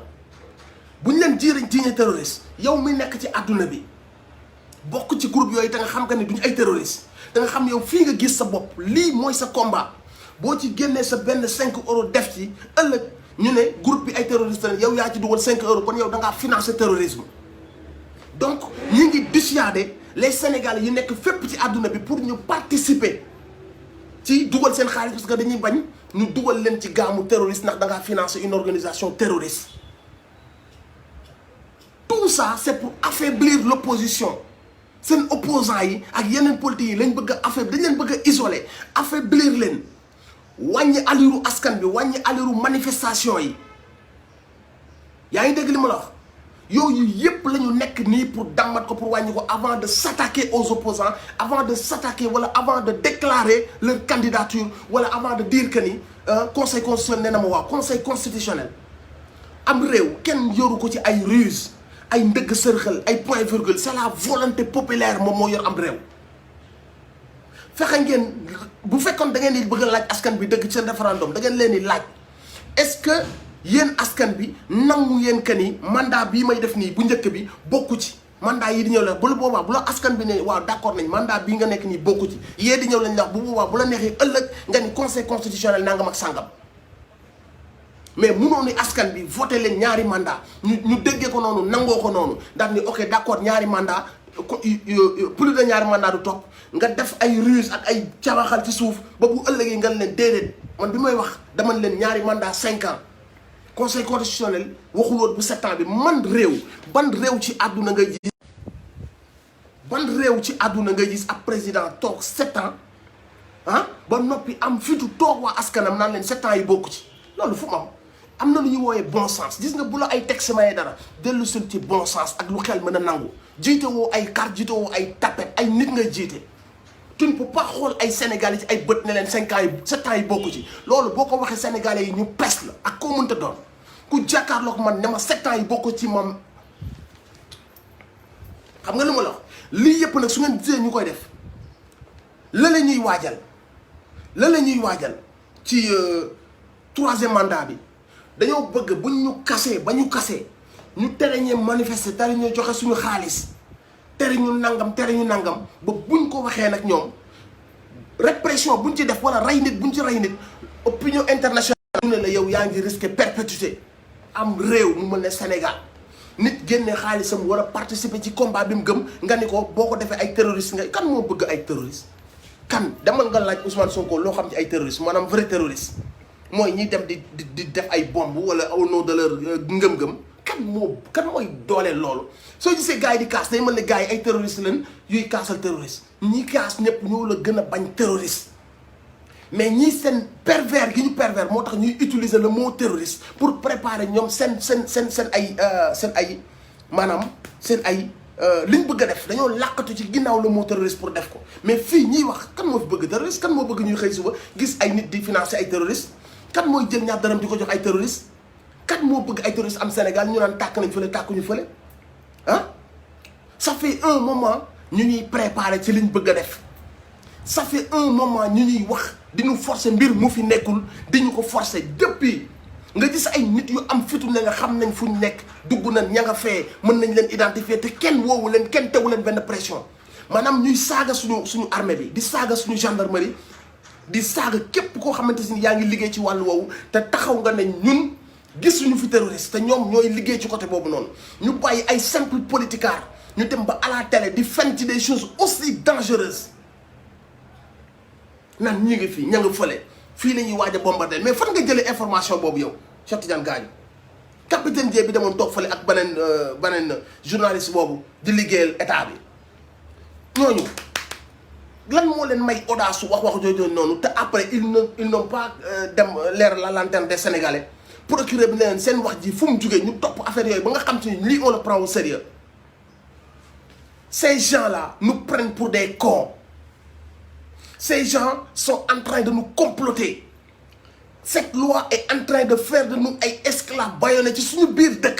bu ñu leen jiiñee terroriste yow mi nekk ci àdduna bi bokk ci groupe yooyu te nga xam que ni duñu ay terroristes te nga xam yow fii nga gis sa bopp lii mooy sa combat boo ci génnee sa benn 5 euros def ci ëllëg ñu ne groupe bi ay terroristes la yow yaa ci dugal 5 euros kon yow da ngaa financer terrorisme. donc ñi ngi dissuader les Sénégalais yi nekk fépp ci àdduna bi pour ñu participer ci dugal seen xaalis parce que dañuy bañ ñu dugal leen ci gaamu terroriste ndax da ngaa financer une organisation terroriste. Tout ça c'est pour affaiblir l'opposition seen opposants yi ak yeneen politique yi lañ bëgg a affaiblir dañ leen bëgg a isoler affaiblir leen wàññi aliru askan bi wàññi aliru manifestation yi yaa ngi dégg li ma la wax yooyu yépp la ñu nekk nii pour dammat ko pour wàññi ko avant de s'attaquer aux opposants avant de s'attaquer wala avant de déclarer leur candidature wala avant de dire que ni conseil constitutionnel nee na ma waaw conseil constitutionnel am réew kenn yoru ko ci ay ruse ay ndëgg sërxal ay point virgule c'est la volonté populaire moom moo yor am réew fexe ngeen bu fekkoon da ngeen di bëgg a laaj askan bi dëgg ci seen référendum da ngeen leen di laaj est-ce que yéen askan bi nangu ngeen que ni mandat bii may def nii bu njëkk bi bokku ci mandat yi di ñëw la bu la boobaa bu la askan bi ne waaw d'accord nañ mandat bii nga nekk nii bokku ci yee di ñëw lañ la wax bu boobaa bu la neexee ëllëg nga ni conseil constitutionnel nangam ak sàngam mais munoo ni askan bi voté leen ñaari mandat ñu déggee ko noonu nangoo ko noonu daal ni ok d'accord ñaari mandat plus de ñaari mandat du topp nga def ay ruse ak ay cabaxal ci suuf ba bu ëllëgee nga leen déedéet man bi may wax dama leen ñaari mandat 5 ans conseil constitutionnel waxul woon bu 7 ans bi man réew ban réew ci àdduna ngay gis ban réew ci àdduna ngay gis ab président toog 7 ans ah ba noppi am fitu toog waa askanam naan leen 7 ans yi bokku ci loolu fu mu am na lu ñuy wooyee bon sens gis nga bu la ay texte mayee dara dellu sul ci bon sens ak lu xel mën a nangu jiite woo ay carte jiite woo ay tapet ay nit ngay jiite tu ne peux pas xool ay sénégalais ci ay bët ne leen 5 ans yi 7 ans yi bokku ci loolu boo ko waxee sénégalais yi ñu pes la ak koo mënta doon ku jàkkaarloog man ne ma 7 ans yi bokku ci moom xam nga lu ma la wax lii yëpp nag su ngeen gisee ñu koy def la ñuy waajal ci 3e mandat bi dañoo bëgg buñ ñu kasee ba ñu kasee ñu tere ñee manifester tere ñu joxe suñu xaalis tere ñu nangam ba buñ ko waxee nag ñoom répression buñ ci def wala rey nit buñ ci rey nit opinion internationale ñu ne la yow yaa ngi risqué perpétuité am réew mu mel ne Sénégal nit génne xaalisam war a participer ci combat bi mu gëm nga ni ko boo ko defee ay terroriste nga kan moo bëgg ay terroriste kan demal nga laaj Ousmane Sonko loo xam ci ay terroriste maanaam vrai terroriste mooy ñiy dem di def ay bombe wala au nom de leur ngëm-ngëm kan mooy dooleel loolu soo gisee gars yi di kaas day mel ne gars yi ay terroriste lañ yuy kaasal terroriste ñi kaas ñëpp ñoo la gën a bañ terroriste mais ñii seen pervers gi ñu pervers moo tax ñuy utiliser le mot terroriste pour préparer ñoom seen ay maanaam seen ay li ñu bëgg a def dañoo làqatu ci ginnaaw le mot terroriste pour def ko mais fii ñiy wax kan moo fi bëgg terroriste kan moo bëgg ñuy xëy suba gis ay nit di financer ay terroriste kan mooy jël ñaar dërëm di ko jox ay terroriste kan moo bëgg ay terroriste am Sénégal ñu naan tàkk nañ fële tàkkuñu fële ah ça fait un moment ñu ñuy préparer ci liñ bëgg a def ça fait un moment ñu ñuy wax di ñu forcer mbir mu fi nekkul di ñu ko forcer depuis nga gis ay nit yu am fitu ne nga xam nañ fu ñu nekk dugg nañ ña nga fee mën nañ leen identifier te kenn woowu leen kenn tegu leen benn pression maanaam ñuy saaga suñu armée bi di saaga suñu gendarmerie di saaga képp koo xamante ni yaa ngi liggéey ci wàllu woowu te taxaw nga ne ñun gisuñu fi terroriste te ñoom ñooy liggéey ci côté boobu noonu ñu bàyyi ay simple politicard ñu dem ba à la télé di fen ci des choses aussi dangereuses naan ñi ngi fii ña nga fële fii la ñuy waaj a bombarder mais fan nga jëlee information boobu yow Cheikh Tidiane Gadio capitaine Dièye bi demoon toog fële ak beneen journaliste boobu di liggéeyal état bi ñooñu lan moo leen may audace su wax jooju noonu te après ils n'ont pas dem leer la lanterne des Sénégalais procureur bi ne leen seen wax ji fu mu jugee ñu topp affaire yooyu ba nga xam te ni lii on le prend au sérieux ces gens-là nous prennent pour des cons ces gens sont en train de nous comploter cette loi est en train de faire de nous ay esclaves bâillonnés ci suñu biir dëkk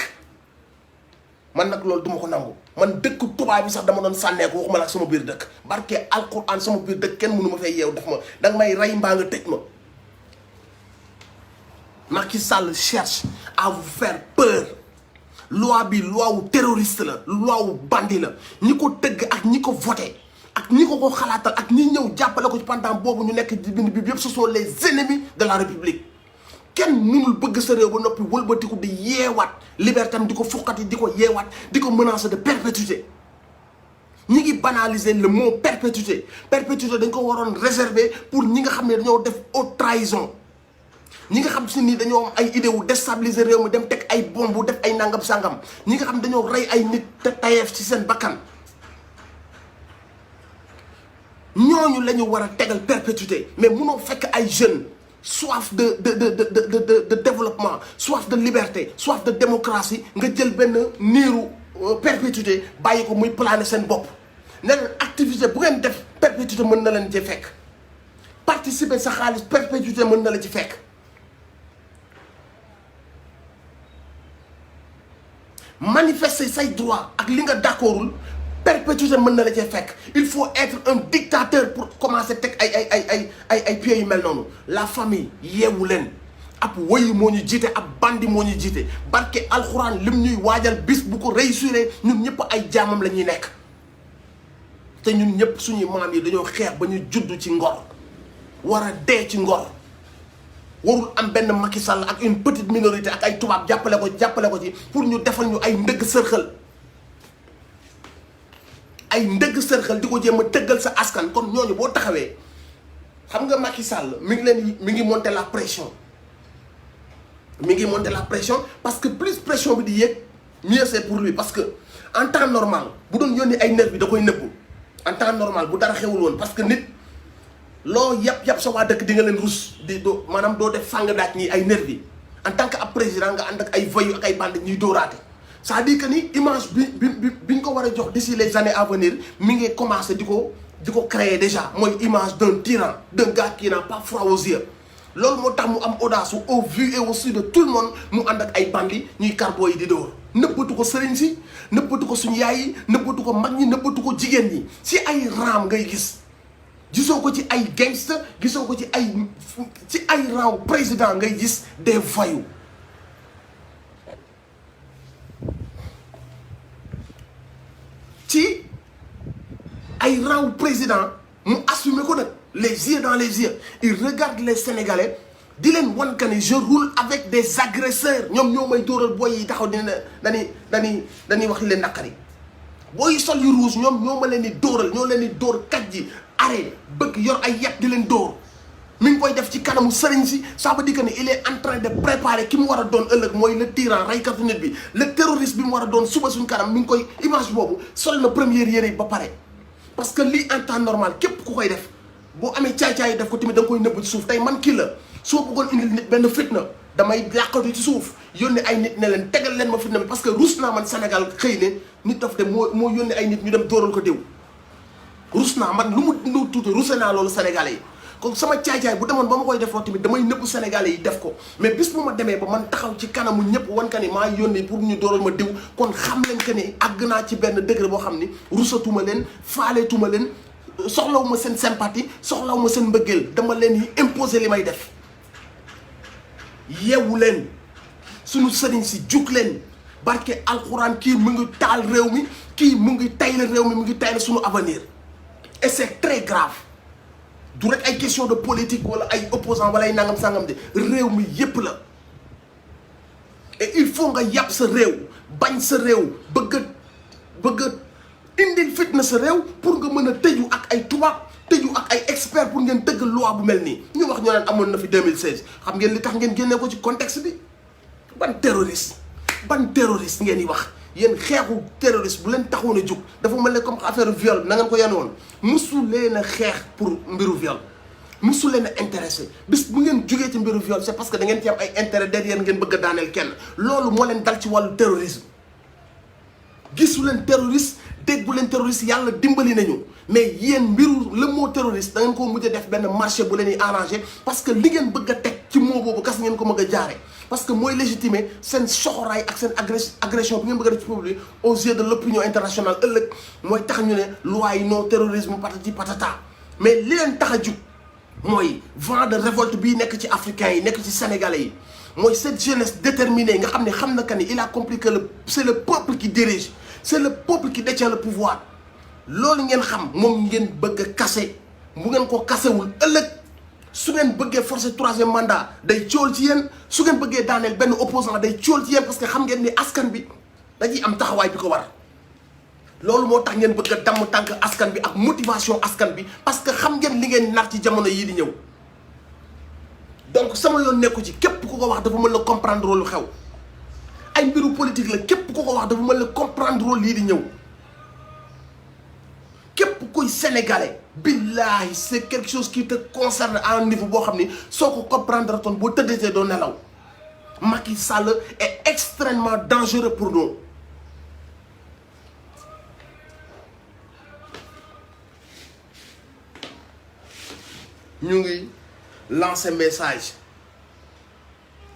man nag loolu duma ko nangu man dëkku tubaab bi sax dama doon sànneeku waxuma la ak sama biir dëkk barke alquran sama biir dëkk kenn mënu ma fay yeew def ma danga may rey mbaa nga tëj ma Macky Sall cherche à vous faire peur loi bi loi wu terroriste la loi wu bandi la ñi ko tëgg ak ñi ko voté ak ñi ko xalaatal ak ñi ñëw jàppale ko ci pendant boobu ñu nekk di bind bi yëpp ce sont les ennemis de la république kenn mënul bëgg sa réew ba noppi wëlbatiku di yeewaat liberté am di ko fukkati di ko yeewaat di ko menacer de perpétuité ñi ngi banaliser le mot perpétuité perpétuité dañ ko waroon réserver pour ñi nga xam ne dañoo def haute trahison ñi nga xam si ni dañoo am ay idée wu déstabiliser réew mi dem teg ay bombe def ay nangam sangam ñi nga xam dañoo rey ay nit te tayeef ci seen bakkan ñooñu la ñu war a tegal perpétuité mais munoo fekk ay jeunes soif de développement soif de liberté soif de démocratie nga jël benn niiru perpétuité bàyyi ko muy planer seen bopp ne leen activité bu ngeen def perpétuité mën na leen ci fekk participer sa xaalis perpétuité mën na la ci fekk manifester say droit ak li nga d'accordul perpétuité mën na la cee fekk il faut être un dictateur pour commencer teg ay pieds yu mel noonu la famille yeewu leen ab woyi moo ñu jiite ab bandi moo ñu jiite barke alxuraan lim ñuy waajal bis bu ko réussir ñun ñëpp ay jaamam la ñuy nekk te ñun ñëpp suñuy maam yi dañoo xeex ba ñu judd ci ngor war a dee ci ngor warul am benn Macky Sall ak une petite minorité ak ay tubaab jàppale ko ci pour ñu defal ñu ay ndëgg sërxal ay ndëgg sërxal di ko jéem a tëggal sa askan kon ñooñu boo taxawee xam nga Macky Sall mi ngi monter la pression parce que plus pression bi di yéeg mieux c'est pour lui parce que en temps normal bu doon yónni ay nerf bi da koy nëbbu en temps normal bu dara xewul woon parce que nit loo yàpp sa waa dëkk di nga leen rus maanaam doo def fàng daaj ñi ay nerf bi en tant que ab président nga ànd ak ay voyous ak ay bande ñuy dóoraate c'est-à-dire que ni image bi ñu ko war a jox d'ici les années à venir mi ngi commencer di ko créer déjà mooy image d'un tyran d'un gars qui n'a pas froid aux yeux loolu moo tax mu am audace au vu et au su de tout le monde mu ànd ak ay bandi ñuy carbo yi di dóor nëbbatu ko sëriñ si nëbbatu ko suñu yaay yi nëbbatu ko mag ñi nëbbatu ko jigéen ñi si ay raam ngay gisoo ko ci ay gangster gisoo ko ci ay rang président ngay gis des voyous ci ay rang président mu assumer ko nag les yeux dans les yeux il regarde les Sénégalais di leen wan que ni je roule avec des agresseurs ñoom ñoo may dóoral booy yi taxaw dina dañuy wax leen naqari booy yi sol yu rouge ñoom ñoo ma leen di dóoral ñoo leen di dóor kat ji arrêt bëgg yor ay yat di leen dóor mi ngi koy def ci kanamu sëriñ si ça veut dire que ni il est en train de préparer ki mu war a doon ëllëg mooy le tyran raykatu nit bi le terroriste bi mu war a doon suba suñu kanam mi ngi koy image boobu sol na première yére ba pare parce que lii en temps normal képp ku koy def boo amee caay-caay def ko tamit da nga koy nëbb ci suuf tey man kii la soo bëggoon indil nit benn fitna damay làqatu ci suuf yónni ay nit ne leen tegal leen ma fitna bi parce que rus naa man Sénégal xëy ne nit daf dem moo yónni ay nit ñu dem dóoral ko diw rus naa man lu mu tuuti ruse naa loolu Sénégalais yi kon sama caay-caay bu demoon ba ma koy defoo tamit damay nëbb Sénégalais yi def ko mais bis bu ma demee ba man taxaw ci kanamu ñëpp wan ka ni maa yónni pour ñu dóoral ma diw kon xam leen que ni àgg naa ci benn degré boo xam ni rusatuma leen faaleetuma leen soxlawuma seen sympathie soxlawuma seen mbëggeel dama leen yi imposer li may def yeewu leen suñu sëriñ si jug leen barke alxuraan kii mu ngi taal réew mi kii mu ngi tayle réew mi mu ngi tayle suñu avenir et c'est très grave du rek ay question de politique wala ay opposant wala ay nangam sangam de réew mi yépp la et il faut nga yàpp sa réew bañ sa réew bëgg indil fitna sa réew pour nga mën a tëju ak ay tubaab tëju ak ay experts pour ngeen tëgg loi bu mel nii ñu wax ñoo naan amoon na fi 2016 xam ngeen li tax ngeen génnee ko ci contexte bi ban terroriste ngeen di wax yéen xeexu terroriste bu leen taxoon a jug dafa mel ne comme affaire viol na ngeen ko yenn woon musu leen a xeex pour mbiru viol musu leen a intéressé bis bu ngeen jugee ci mbiru viol c'est parce que da ngeen ci am ay intérêt derrière ngeen bëgg a daaneel kenn loolu moo leen dal ci wàllu terrorisme gisu leen terroriste déggu leen terroriste yàlla dimbali nañu mais yéen mbiru le mot terroriste da ngeen ko mujj a def benn marché bu leen di arrangé parce que li ngeen bëgg a teg ci mot boobu kas ngeen ko mëgg a jaare parce que mooy légitimer seen soxoraay ak seen agression bi ngeen bëgg a def ci peuple bi aux yeux de l'opinion internationale ëllëg mooy tax ñu ne loi yi non terrorisme patati patata mais li leen tax a jug mooy vent de révolte bii nekk ci africains yi nekk ci sénégalais yi mooy cette jeunesse déterminée nga xam ne xam na que ni il a compris que c'est le peuple qui dirige c'est le peuple qui détient le pouvoir loolu ngeen xam moom ngeen bëgg a kase bu ngeen ko kasewul ëllëg su ngeen bëggee forcer 3e mandat day cool ci yéen su ngeen bëggee daaneel benn opposant day cool ci yéen parce que xam ngeen ni askan bi dañuy am taxawaay bi ko war loolu moo tax ngeen bëgg a damm tànk askan bi ak motivation askan bi parce que xam ngeen li ngeen nar ci jamono yii di ñëw donc sama yoon nekku ci képp ku ko wax dafa mën la comprendre lu xew ay mbiru politique la képp ku ko wax dafa mën la comprendre lii di ñëw képp kuy sénégalais billahi c'est quelque chose qui te concerne à un niveau boo xam ni soo ko comprendre toon boo tëddee doo nelaw Macky Sall est extrêmement dangereux pour nous ñu ngi lancer message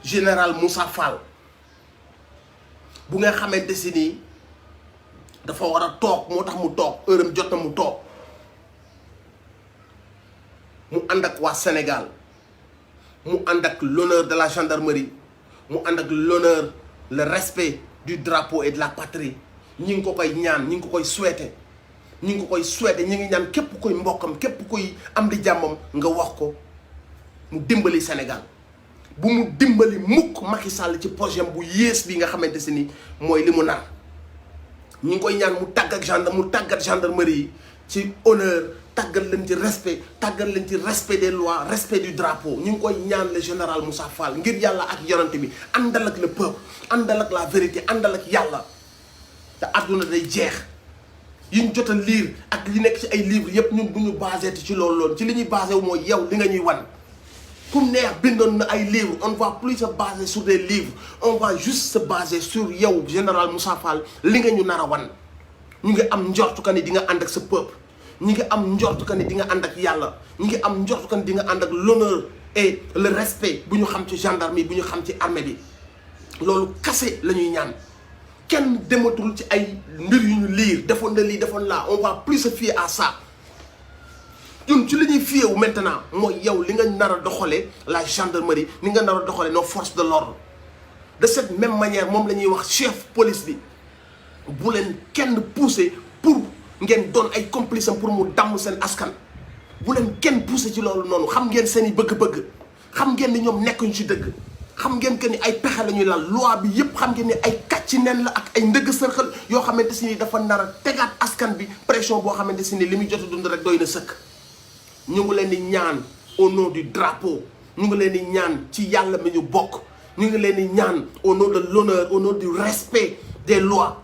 général Moussa Fall bu nga xamante si nii dafa war a toog moo tax mu toog heure am jot na mu toog mu ànd ak waa Sénégal mu ànd ak l'honneur de la gendarmerie mu ànd ak l'honneur le respect du drapeau et de la patrie ñi ngi ko koy ñaan ñi ngi ko koy souhaiter ñi ngi ko koy souhaiter ñi ngi ñaan képp koy mbokkam képp koy am di jàmmam nga wax ko mu dimbali Sénégal bu mu dimbali mukk Macky Sall ci projet bu yées bi nga xamante si ni mooy li mu nar ñi ngi koy ñaan mu tàggat gendarmerie yi ci honneur tàggat leen ci respect tàggat leen ci respect des lois respect du drapeau ñu ngi koy ñaan le général Moussa Fall ngir yàlla ak yonante bi àndal ak le peuple àndal ak la vérité àndal ak yàlla te àdduna day jeex yi ñu jot a lire ak li nekk ci ay livres yépp ñun bu ñu basé ci loolu ci li ñuy basé wu mooy yow li nga ñuy wan comme neex bindoon na ay livres on ne va plus se baser sur des livres on va juste se baser sur yow général Moussa Fall li nga ñu nar a wan ñu ngi am njortu ka ni di nga ànd ak sa peuple ñu ngi am njortu ka ni di nga ànd ak yàlla ñu ngi am njortu ka ni di nga ànd ak l'honneur et le respect bu ñu xam ci gendarmerie bu ñu xam ci armée bi loolu kase la ñuy ñaan kenn dematul ci ay mbir yu ñu lire defoon na lii defoon laa on va plus se fier à ça ñun ci li ñuy fiyewu maintenant mooy yow li nga nar a doxalee la gendarmerie ni nga nar a doxalee nos forces de l'ordre de cette même manière moom la ñuy wax chef police bi bu leen kenn pousser pour ngeen doon ay complice am pour mu damm seen askan bu leen kenn pousser ci loolu noonu xam ngeen seen i bëgg-bëgg xam ngeen ni ñoom nekkuñ ci dëgg xam ngeen que ni ay pexe la ñuy lal loi bi yëpp xam ngeen ni ay kàcci nen la ak ay ndëgg sërxal yoo xamante si ni dafa nar a tegaat askan bi pression boo xamante si ni li muy jot a dund rek doy na sëkk ñu ngi leen di ñaan au nom du drapeau ñu ngi leen di ñaan ci yàlla mi ñu bokk ñu ngi leen di ñaan au nom de l'honneur au nom du respect des lois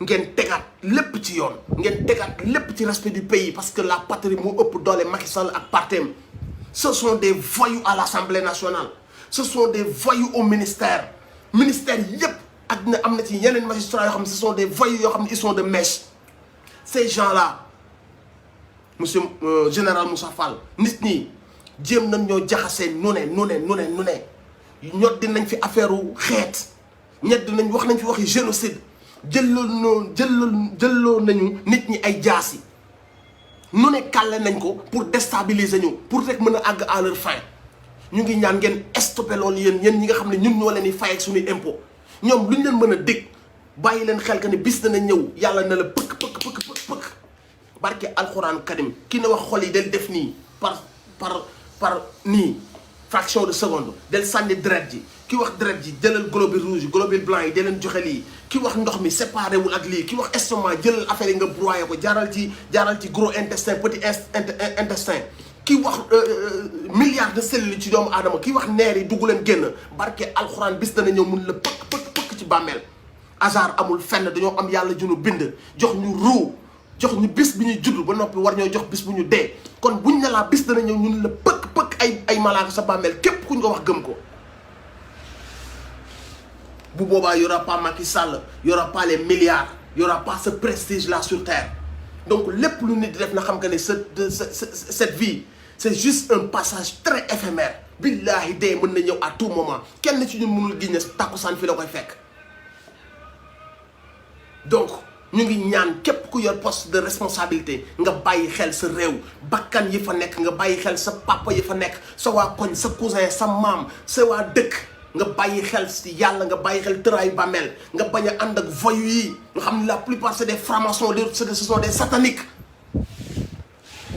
ngeen tegaat lépp ci yoon ngeen tegaat lépp ci respect du pays parce que la patrie moo ëpp doole Macky Sall ak partem ce sont des voyous à l'Assemblée nationale ce sont des voyous au ministère yëpp ak dina am na ci yeneen magistrats yoo xam ne ce sont des voyous yoo xam ne ils sont de mèche ces gens-là monsieur général Moussa Fall nit ñi jéem nañ ñoo jaxasee nu ne ñot dinañ fi affaire u xeet ñet dinañ wax nañ fi waxi génocide jëlloo nañu nit ñi ay jaas yi nu ne kàlle nañ ko pour déstabiliser ñu pour rek mën a àgg à leur fin ñu ngi ñaan ngeen stoppé loolu yéen ñi nga xam ne ñun ñoo leen di fay ak suñuy impôt ñoom lu ñu leen mën a dégg bàyyi leen xel que ne bis dana ñëw yàlla na la pëkk barke alxuraan karim ki ne wax xol yi del def nii par nii fraction de seconde del sànni deret ji ki wax deret ji jëlal globule rouge globule blanc yi da leen joxe lii ki wax ndox mi séparé wul ak lii ki wax estomac jëlal affaire yi nga broyé ko jaaral ci gros intestin petit intestin ki wax milliards de cellules ci doomu aadama ki wax neer yi dugg leen génn barke alxuraan bis dana ñëw mun la pëkk ci bàmmeel hasard amul fenn dañoo am yàlla junu bind jox ñu ruu jox ñu bis bi ñuy judd ba noppi war ñoo jox bis bu ñu dee kon buñ ne laa bis dana ñëw ñun la pëkk ay malaaka sa bàmmeel képp kuñ ko wax gëm ko bu boobaa y aura pas Macky Sall y aura pas les milliards y aura pas ce prestige là sur terre donc lépp lu nit di def na xam que ne cette vie c'est juste un passage très éphémère billahi dee mën na ñëw à tout moment kenn ci ñun mënul gis ne tàkkusaan fi la koy fekk donc ñu ngi ñaan képp ku yor poste de responsabilité nga bàyyi xel sa réew bakkan yi fa nekk nga bàyyi xel sa papa yi fa nekk sa waa koñ sa cousin sa maam sa waa dëkk nga bàyyi xel si yàlla nga bàyyi xel tëraayu bàmmeel nga bañ a ànd ak voyou yi nga xam ne la plupart c'est des francs-maçons ce sont des sataniques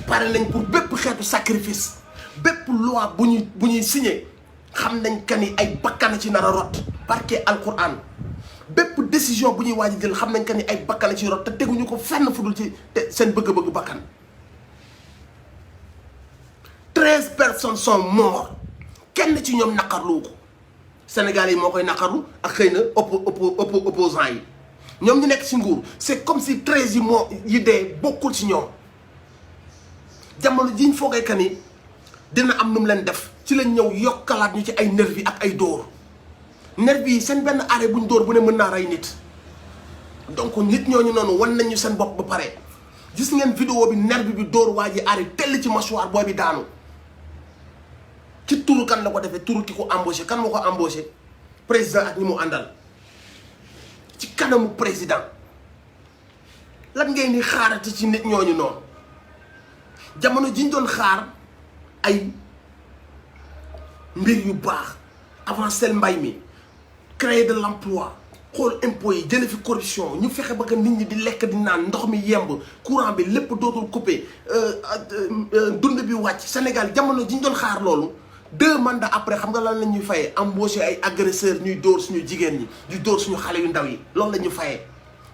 pare nañ pour bépp xeetu sacrifice bépp loi bu ñuy signé xam nañ que ni ay bakkan ci nar a rot barke alquran bépp décision bu ñuy waaj a jël xam nañ que ni ay bakkan ci rot te teguñu ko fenn fu dul ci seen bëgg-bëgg bakkan 13 personnes sont mortes kenn ci ñoom naqarlu ko Sénégal yi moo koy naqarlu ak xëy na opposants yi ñoom ñu nekk ci nguur c'est comme si 13 yi dee bokkul ci ñoom jamono jiñ foogee que ni dina am nu mu leen def ci lañ ñëw yokkalaat ñu ci ay nervi ak ay dóor nervi yi seen benn arrêt buñ dóor bu ne mën naa rey nit donc nit ñooñu noonu wan nañu seen bopp ba pare gis ngeen vidéo bi nervi bi dóor waa ji arrêt tell ci mâchoire booy bi daanu ci turu kan la ko defee turu ki ko embauché kan moo ko embauché président ak ñi mu àndal ci kanamu président lan ngay ni xaarati ci nit ñooñu noonu jamono jiñ doon xaar ay mbir yu baax avancer mbay mi créer de l'emploi xool impôts yi jële fi corruption ñu fexe ba que nit ñi di lekk di naan ndox mi yemb courant bi lépp dootul coupé dund bi wàcc Sénégal jamono jiñ doon xaar loolu 2 mandats après xam nga lan la ñuy fayee embauché ay agresseurs ñuy dóor suñu jigéen ñi di dóor suñu xale yu ndaw yi loolu la ñuy fayee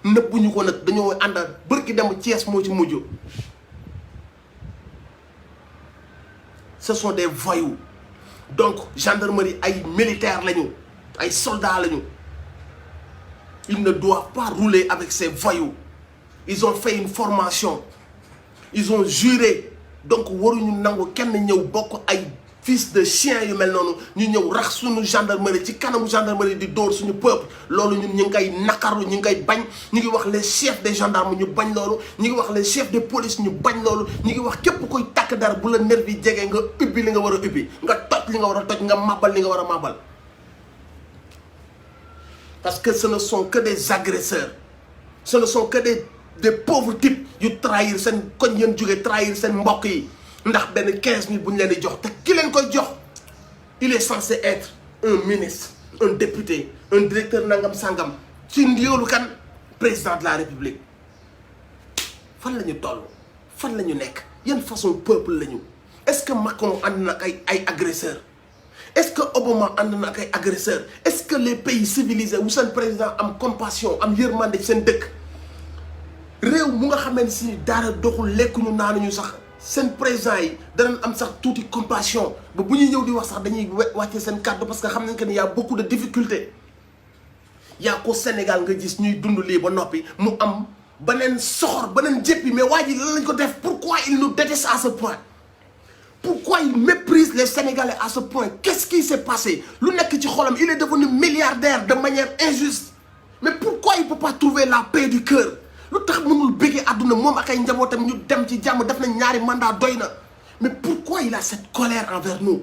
nëbbuñu ko nag dañoo ànd bërki dem Thiès moo ci mujj. Ce sont des voyous donc gendarmerie ay militaires lañu ay soldats lañu ils ne doivent pas rouler avec ces voyous ils ont fait une formation ils ont juré donc waruñu nangu kenn ñëw bokk ay fils de chien yu mel noonu ñu ñëw rax suñu gendarmerie ci kanamu gendarmerie di dóor suñu peuple loolu ñun ñu ngi koy naqarlu ñu ngi koy bañ ñu ngi wax les chefs des gendarmes ñu bañ loolu ñu ngi wax les chefs de police ñu bañ loolu ñu ngi wax képp koy takk dara bu la nervi yi jegee nga ubbi li nga war a ubbi nga toj li nga war a toj nga màbbal li nga war a màbbal parce que ce ne sont que des agresseurs ce ne sont que des pauvres types yu trahir seen koñ yéen jógee trahir seen mbokk yi ndax benn 15 000 bu ñu leen di jox te ki leen koy jox il est censé être un ministre un député un directeur nangam sangam ci ndiyoolu kan président de la république fan la ñu toll fan la ñu nekk yan façon peuple la ñu est-ce que Macron ànd na ak ay agresseurs est-ce que Obama ànd na ak ay agresseurs est-ce que les pays civilisés wu seen président am compassion am yërmande ci seen dëkk réew mu nga xamante si dara doxul lekkuñu naanuñu sax seen président yi danañ am sax tuuti compassion ba bu ñuy ñëw di wax sax dañuy wàcce seen kàddu parce que xam nañ que ni y a beaucoup de difficultés yaa ko Sénégal nga gis ñuy dund lii ba noppi mu am beneen soxor beneen jéppi mais waa ji lan lañ ko def pourquoi il nous déteste à ce point pourquoi il méprise les Sénégalais à ce point qu'est-ce qui s'est passé lu nekk ci xolam il est devenu milliardaire de manière injuste mais pourquoi il peut pas trouver la paix du cœur lu tax mënul bëggee àdduna moom ak ay njabootam ñu dem ci jàmm def na ñaari mandat doy na mais pourquoi il a cette colère envers nous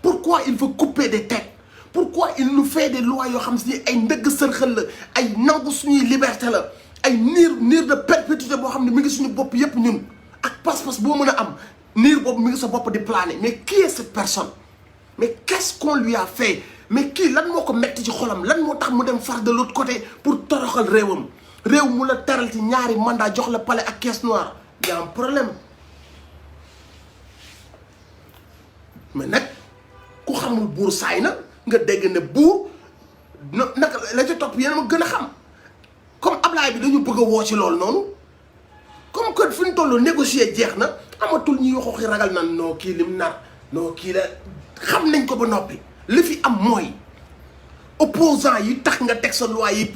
pourquoi il veut couper des têtes pourquoi il nous fait des lois yoo xam si ay ndëgg sërxal la ay nangu suñuy liberté la ay niir de perpétuité boo xam ne mi ngi suñu bopp yépp ñun ak pas-pas boo mën a am niir boobu mi ngi sa bopp di planer mais qui est cette personne mais qu'est-ce qu'on lui a fait mais kii lan moo ko metti ci xolam lan moo tax mu dem far de l'autre côté pour toroxal réewam réew mu la teral ci ñaari mandat jox la palais ak caisse noire y a un problème mais nag ku xamul buur saay na nga dégg ne buur naka la ca topp yéen ma gën a xam comme Ablaye bi dañu bëgg a woo ci loolu noonu comme que fi ñu toll négocier jeex na amatul ñuy waxi ragal nan noo kii lim nar noo kii la xam nañ ko ba noppi li fi am mooy opposants yi tax nga teg sa loi yi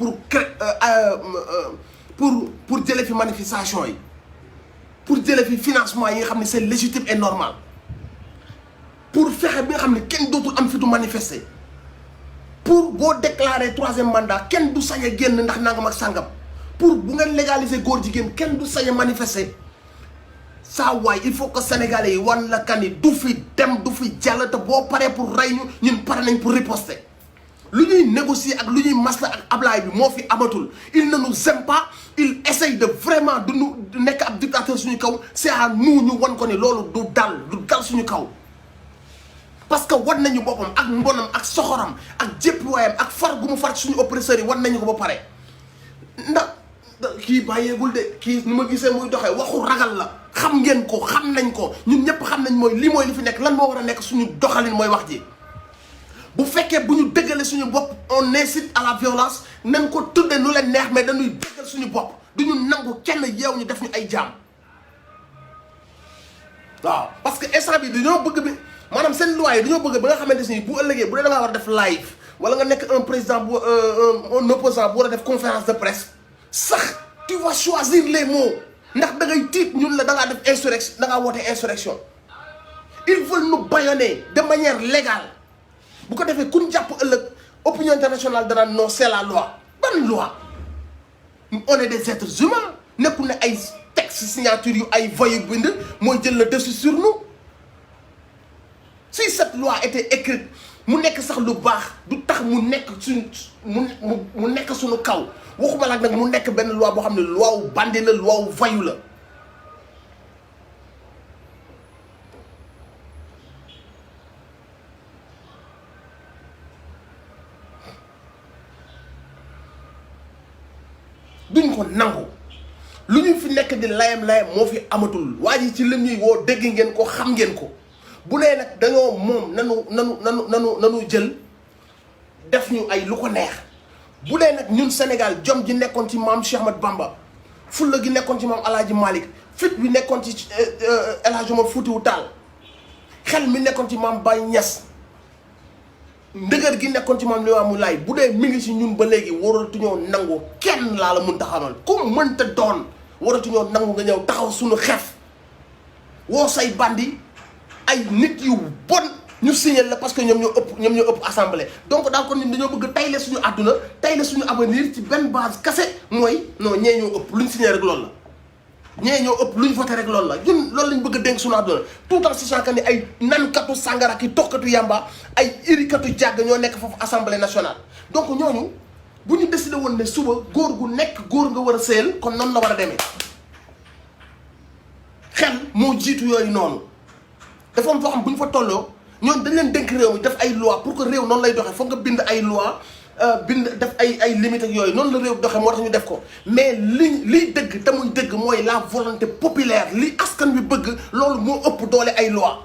pour jële fi manifestation yi pour jële fi financement yi nga xam ne c'est légitime et normal pour fexe bi nga xam ne kenn dootul am fitu manifester pour boo déclarer 3e mandat kenn du sañ a génn ndax nangam ak sàngam pour bu ngeen légaliser góor jigéen kenn du sañ a manifester saa waay il faut que sénégalais yi wan la kan ni du fi dem du fi jàll te boo paree pour rey ñu ñun pare nañ pour riposter lu ñuy négocier ak lu ñuy masla ak Ablaye bi moo fi amatul il ne nous aime pas il essaye de vraiment du ñu nekk ab dictateur suñu kaw c'est à nous ñu wan ko ni loolu du dal suñu kaw parce que wan nañu boppam ak mbonam ak soxoram ak jéppiwaayam ak far gu mu far suñu oppresseurs yi wan nañu ko ba pare. ndax kii bàyyeegul de kii ni ma gisee muy doxee waxu ragal la xam ngeen ko xam nañ ko ñun ñëpp xam nañ mooy li fi nekk lan moo war a nekk suñu doxalin mooy wax ji. bu fekkee bu ñu dëggale suñu bopp on incite à la violence nañ ko tudde nu leen neex mais dañuy dëggal suñu bopp duñu nangu kenn yeew ñu def ñu ay jaam. waaw parce que instant bi dañoo bëgg bi maanaam seen loi yi dañoo bëgg ba nga xamante ni bu ëllëgee bu dee da ngaa war a def live wala nga nekk un président bu un opposant bu war a def conférence de presse sax tu vas choisir les mots ndax da ngay tiit ñun la da ngaa def insurrection da ngaa woote insurrection. ils veulent nous bâillonner de manière légale bu ko defee ku ñu jàpp ëllëg opinion internationale dana non c'est la loi ban loi on est des êtres humains nekkul ne ay texte signature yu ay voyous bind mooy jël le dessus sur nous. si cette loi était écrite mu nekk sax lu baax du tax mu nekk suñu mu nekk suñu kaw waxuma la nag mu nekk benn loi boo xam ne loi wu bandi la loi wu voyou la. duñ ko nangu lu ñu fi nekk di layam moo fi amatul waa ji ci lim ñuy woo dégg ngeen ko xam ngeen ko bu nee nag dañoo moom nanu jël def ñu ay lu ko neex bu dee nag ñun Sénégal jom ji nekkoon ci maam Cheikh Ahmad Bamba fulla gi nekkoon ci maam El Hadj Malick fit bi nekkoon ci El Hadj Omar Foutiyou Tall xel mi nekkoon ci maam Baye Niass ndëgër gi nekkoon ci maam Limaamu Laay bu dee mi ngi si ñun ba léegi waratuñoo nangu kenn laa la mënta xamal ku mënta doon waratuñoo nangu nga ñëw taxaw suñu xef woo say bandi ay nit yu bon ñu signé la parce que ñoom ñoo ëpp assemblée. donc daal kon ñun dañoo bëgg tayle suñu àdduna tayle suñu avenir ci benn base kese mooy non ñee ñoo ëpp luñ signé rek loolu la. ñee ñoo ëpp luñ voté rek loolu la ñun loolu lañ bëgg a dénk suñu àdduna tout en sachant que ni ay nankatu sàngara ki toxkatu yamba ay irikatu jàgg ñoo nekk foofu assemblée nationale. donc ñooñu bu ñu décidé woon ne suba góor gu nekk góor nga war a sëyal kon noonu la war a demee xel moo jiitu yooyu noonu dafa am foo xam bu ñu fa tolloo ñoom dañ leen dénk réew mi def ay loi pour que réew noonu lay doxee foog nga bind ay loi bind def ay limites ak yooyu noonu la réew doxee moo tax ñu def ko mais liy dëgg te muy dëgg mooy la volonté populaire li askan wi bëgg loolu moo ëpp doole ay loi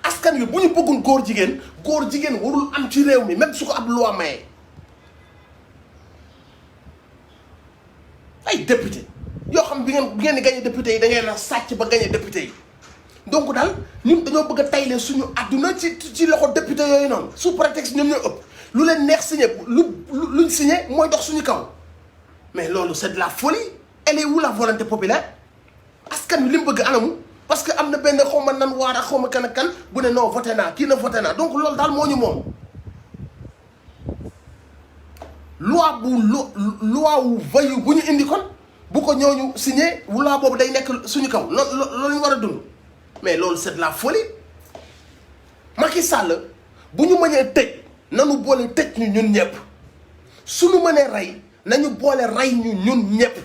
askan wi bu ñu bëggul góor jigéen warul am ci réew mi même su ko ab loi maye. ay député yoo xam bi ngeen di gagné député yi da ngeen a sàcc ba gagné député yi donc daal ñun dañoo bëgg a tayle suñu àdduna ci loxo député yooyu noonu sous prétexte ñoom ñoo ëpp. lu leen neex signé luñ signé mooy dox suñu kaw mais loolu c'est de la folie. elle est où la volonté populaire askan wi li mu bëgg anamu parce que am na benn xaw ma nan waar ak xaw ma kan ak kan bu ne non voté naa kii na voté naa donc loolu daal moo ñu moom. loi wu voyou bu ñu indi kon bu ko ñooñu signé loi boobu day nekk suñu kaw loolu ñu war a dund mais loolu c'est de la folie. Macky Sall bu ñu mënee tëj. nanu boole tëj ñu ñun ñëpp suñu mënee rey nañu boole rey ñu ñun ñëpp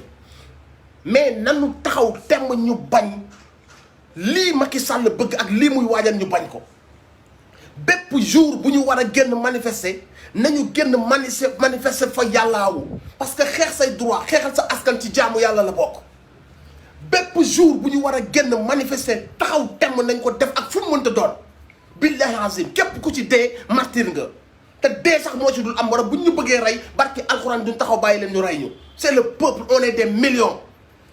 mais nanu taxaw temm ñu bañ lii Macky Sall bëgg ak lii muy waajal ñu bañ ko bépp jour bu ñu war a génn manifester nañu génn manifester fa yàllaawu parce que xeex say droit xeexal sa askan ci jaamu yàlla la bokk bépp jour bu ñu war a génn manifester taxaw temm nañ ko def ak fu mu mënta doon billahi azim képp ku ci dee martyr nga te dee sax moo ci dul am wala bu ñu bëggee rey barki alxuraan duñ taxaw bàyyi leen ñu rey ñu. c'est le peuple on est des millions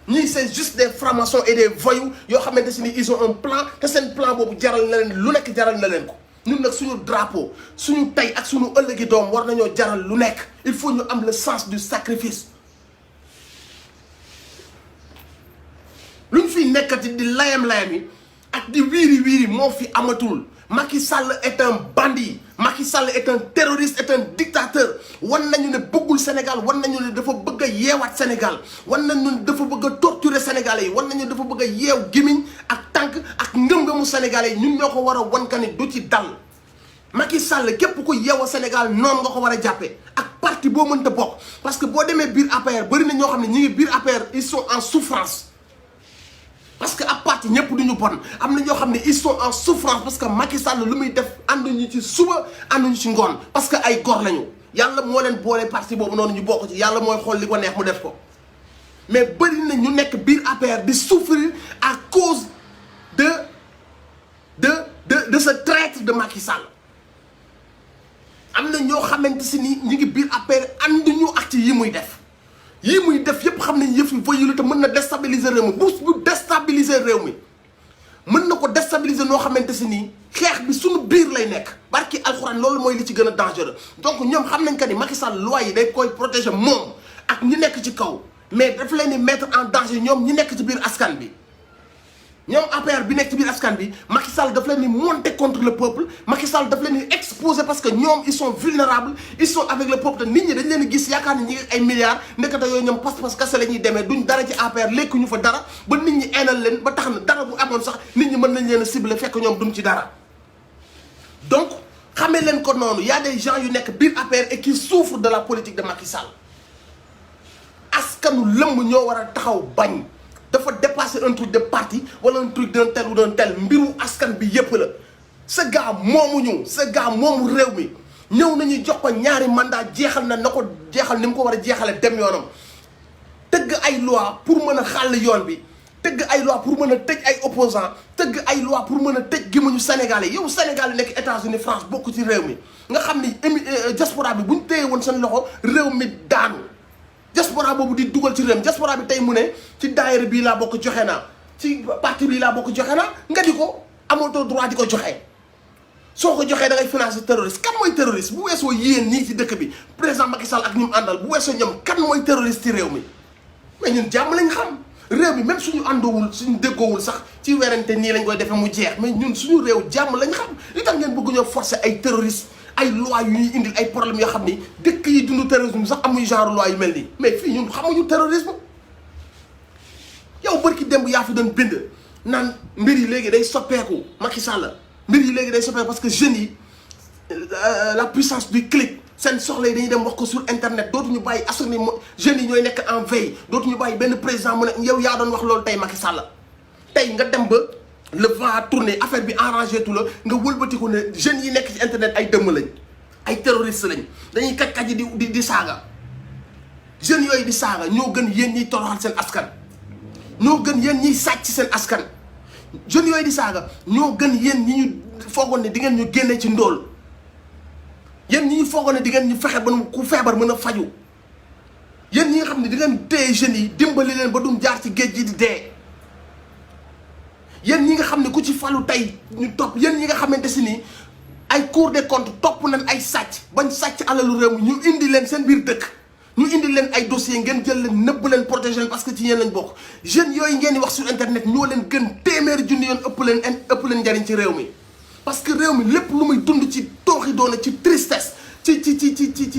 ñii c'est juste des francs-maçons et des voyous yoo xamante ne ils ont un plan te seen plan boobu jaral na leen lu nekk jaral na leen ko ñun nag suñu drapeau suñu tey ak suñu ëllëgi doom war nañoo jaral lu nekk il faut ñu am le sens du sacrifice. luñ fiy nekkati di layam yi ak di wiiri moo fi amatul. Macky Sall est un bandit Macky Sall est un terroriste est un dictateur wan nañu ne bëggul Sénégal wan nañu ne dafa bëgg a yeewaat Sénégal wan nañu ne dafa bëgg a torturer Sénégalais yi wan nañu ne dafa bëgg a yeew gémmiñ ak tànk ak ngëm-ngëmu Sénégalais yi ñun ñoo ko war a wan ka ni du ci dal. Macky Sall képp ku yeewoo Sénégal noonu nga ko war a jàppee ak parti boo mënta bokk parce que boo demee biir APR bëri na ñoo xam ne ñu ngi biir APR ils sont en souffrance parce que ab parti ñëpp duñu bon am na ñoo xam ne ils sont en souffrance parce que Macky Sall lu muy def ànduñu ci suba ànduñu ci ngoon parce que ay gor lañu yàlla moo leen boole parti boobu noonu ñu bokk ci yàlla mooy xool li ko neex mu def ko mais bëri na ñu nekk biir APR di souffrir à cause de ce traître de Macky Sall am na ñoo xamante si ni ñu ngi biir APR ànduñu ak ci yi muy def yëpp xam nañ yëf yi voyou la te mën na déstabiliser réew mi bu déstabiliser réew mi mën na ko déstabiliser noo xamante si nii xeex bi suñu biir lay nekk barki alxuraan loolu mooy li ci gën a dangereux donc ñoom xam nañ que ni Macky Sall loi yi day koy protéger moom ak ñi nekk ci kaw mais daf leen di mettre en danger ñoom ñi nekk ci biir askan bi ñoom APR bi nekk ci biir askan bi Macky Sall daf leen di monter contre le peuple Macky Sall daf leen di exposer parce que ñoom ils sont vulnérables ils sont avec le peuple te nit ñi dañ leen di gis yaakaar ni ñi ngi ay milliards ndekete yooyu ñoom pas-pas kese la ñuy demee duñ dara ci APR lekk ñu fa dara ba nit ñi eenal leen ba tax na dara bu amoon sax nit ñi mën nañ leen a cibler fekk ñoom duñ ci dara donc xamee leen ko noonu y a des gens yu nekk biir APR et qui souffrent de la politique de Macky Sall askanu lëmb ñoo war a taxaw bañ dafa dépasser un truc de parti wala un truc d'un tel ou d'un tel mbiru askan bi yépp la ce gars moomuñu ce gars moomu réew mi ñëw nañu jox ko ñaari mandat jeexal na ko jeexal ni mu ko war a jeexale dem yoonam tëgg ay loi pour mën a xàll yoon bi tëgg ay loi pour mën a tëj ay opposants tëgg ay loi pour mën a tëj gémmiñu Sénégalais yow Sénégal yi nekk États-Unis France bokk ci réew mi nga xam ni diaspora bi bu ñu téye woon seen loxo réew mi daanu diaspora boobu di dugal ci réew mi diaspora bi tey mu ne ci daayira bii laa bokk joxe naa ci parti bii laa bokk joxe naa nga di ko amatoo droit di ko joxe soo ko joxee da ngay financer terroriste kan mooy terroriste bu weesoo yéen ñii ci dëkk bi président Macky Sall ak ñi mu àndal bu weesoo ñoom kan mooy terroriste ci réew mi mais ñun jàmm lañ xam réew mi même suñu àndoowul suñu déggoowul sax ci werante nii lañ koy defee mu jeex mais ñun suñu réew jàmm lañ xam li tax ngeen bëgg ñoo forcer ay terroriste ay loi yu ñuy indil ay problèmes yoo xam ni dëkk yi dund terrorisme sax amuy genre loi yu mel nii mais fii ñun xamuñu terrorisme yow bërki démb yaa fi doon bind naan mbir yi léegi day soppeeku Macky Sall mbir yi léegi day soppeeku parce que jeunes yi la puissance du clic seen soxla yi dañuy dem wax ko sur internet dootuñu bàyyi askan jeunes yi ñooy nekk en veille dootuñu bàyyi benn président mu ne yow yaa doon wax loolu tey Macky Sall tey nga dem ba le vent a tourné affaire bi arrangé tout la nga wëlbatiku ne jeunes yi nekk ci internet ay dëmm lañ ay terroristes lañ dañuy kaj yi di saaga jeunes yooyu di saaga ñoo gën yéen ñiy toroxal seen askan ñoo gën yéen ñiy sàcc seen askan jeunes yooyu di saaga ñoo gën yéen ñi ñu foogoon ne di ngeen ñu génne ci ndóol yéen ñi ñu foogoon ne di ngeen ñu fexe ba ku feebar mën a faju yéen ñi nga xam ne di ngeen téye jeunes yi dimbali leen ba dum jaar ci géej gi di dee yéen ñi nga xam ne ku ci falu tey ñu topp yéen ñi nga xamante si nii ay Cour des comptes topp nañ ay sàcc bañ sàcc alalu réew mi ñu indi leen seen biir dëkk ñu indi leen ay dossiers ngeen jël leen nëbb leen protéger leen parce que ci yéen lañ bokk jeunes yooyu ngeen di wax sur internet ñoo leen gën téeméeri junni yoon ëpp leen njariñ ci réew mi parce que réew mi lépp lu muy dund ci tooxi doona ci tristesse ci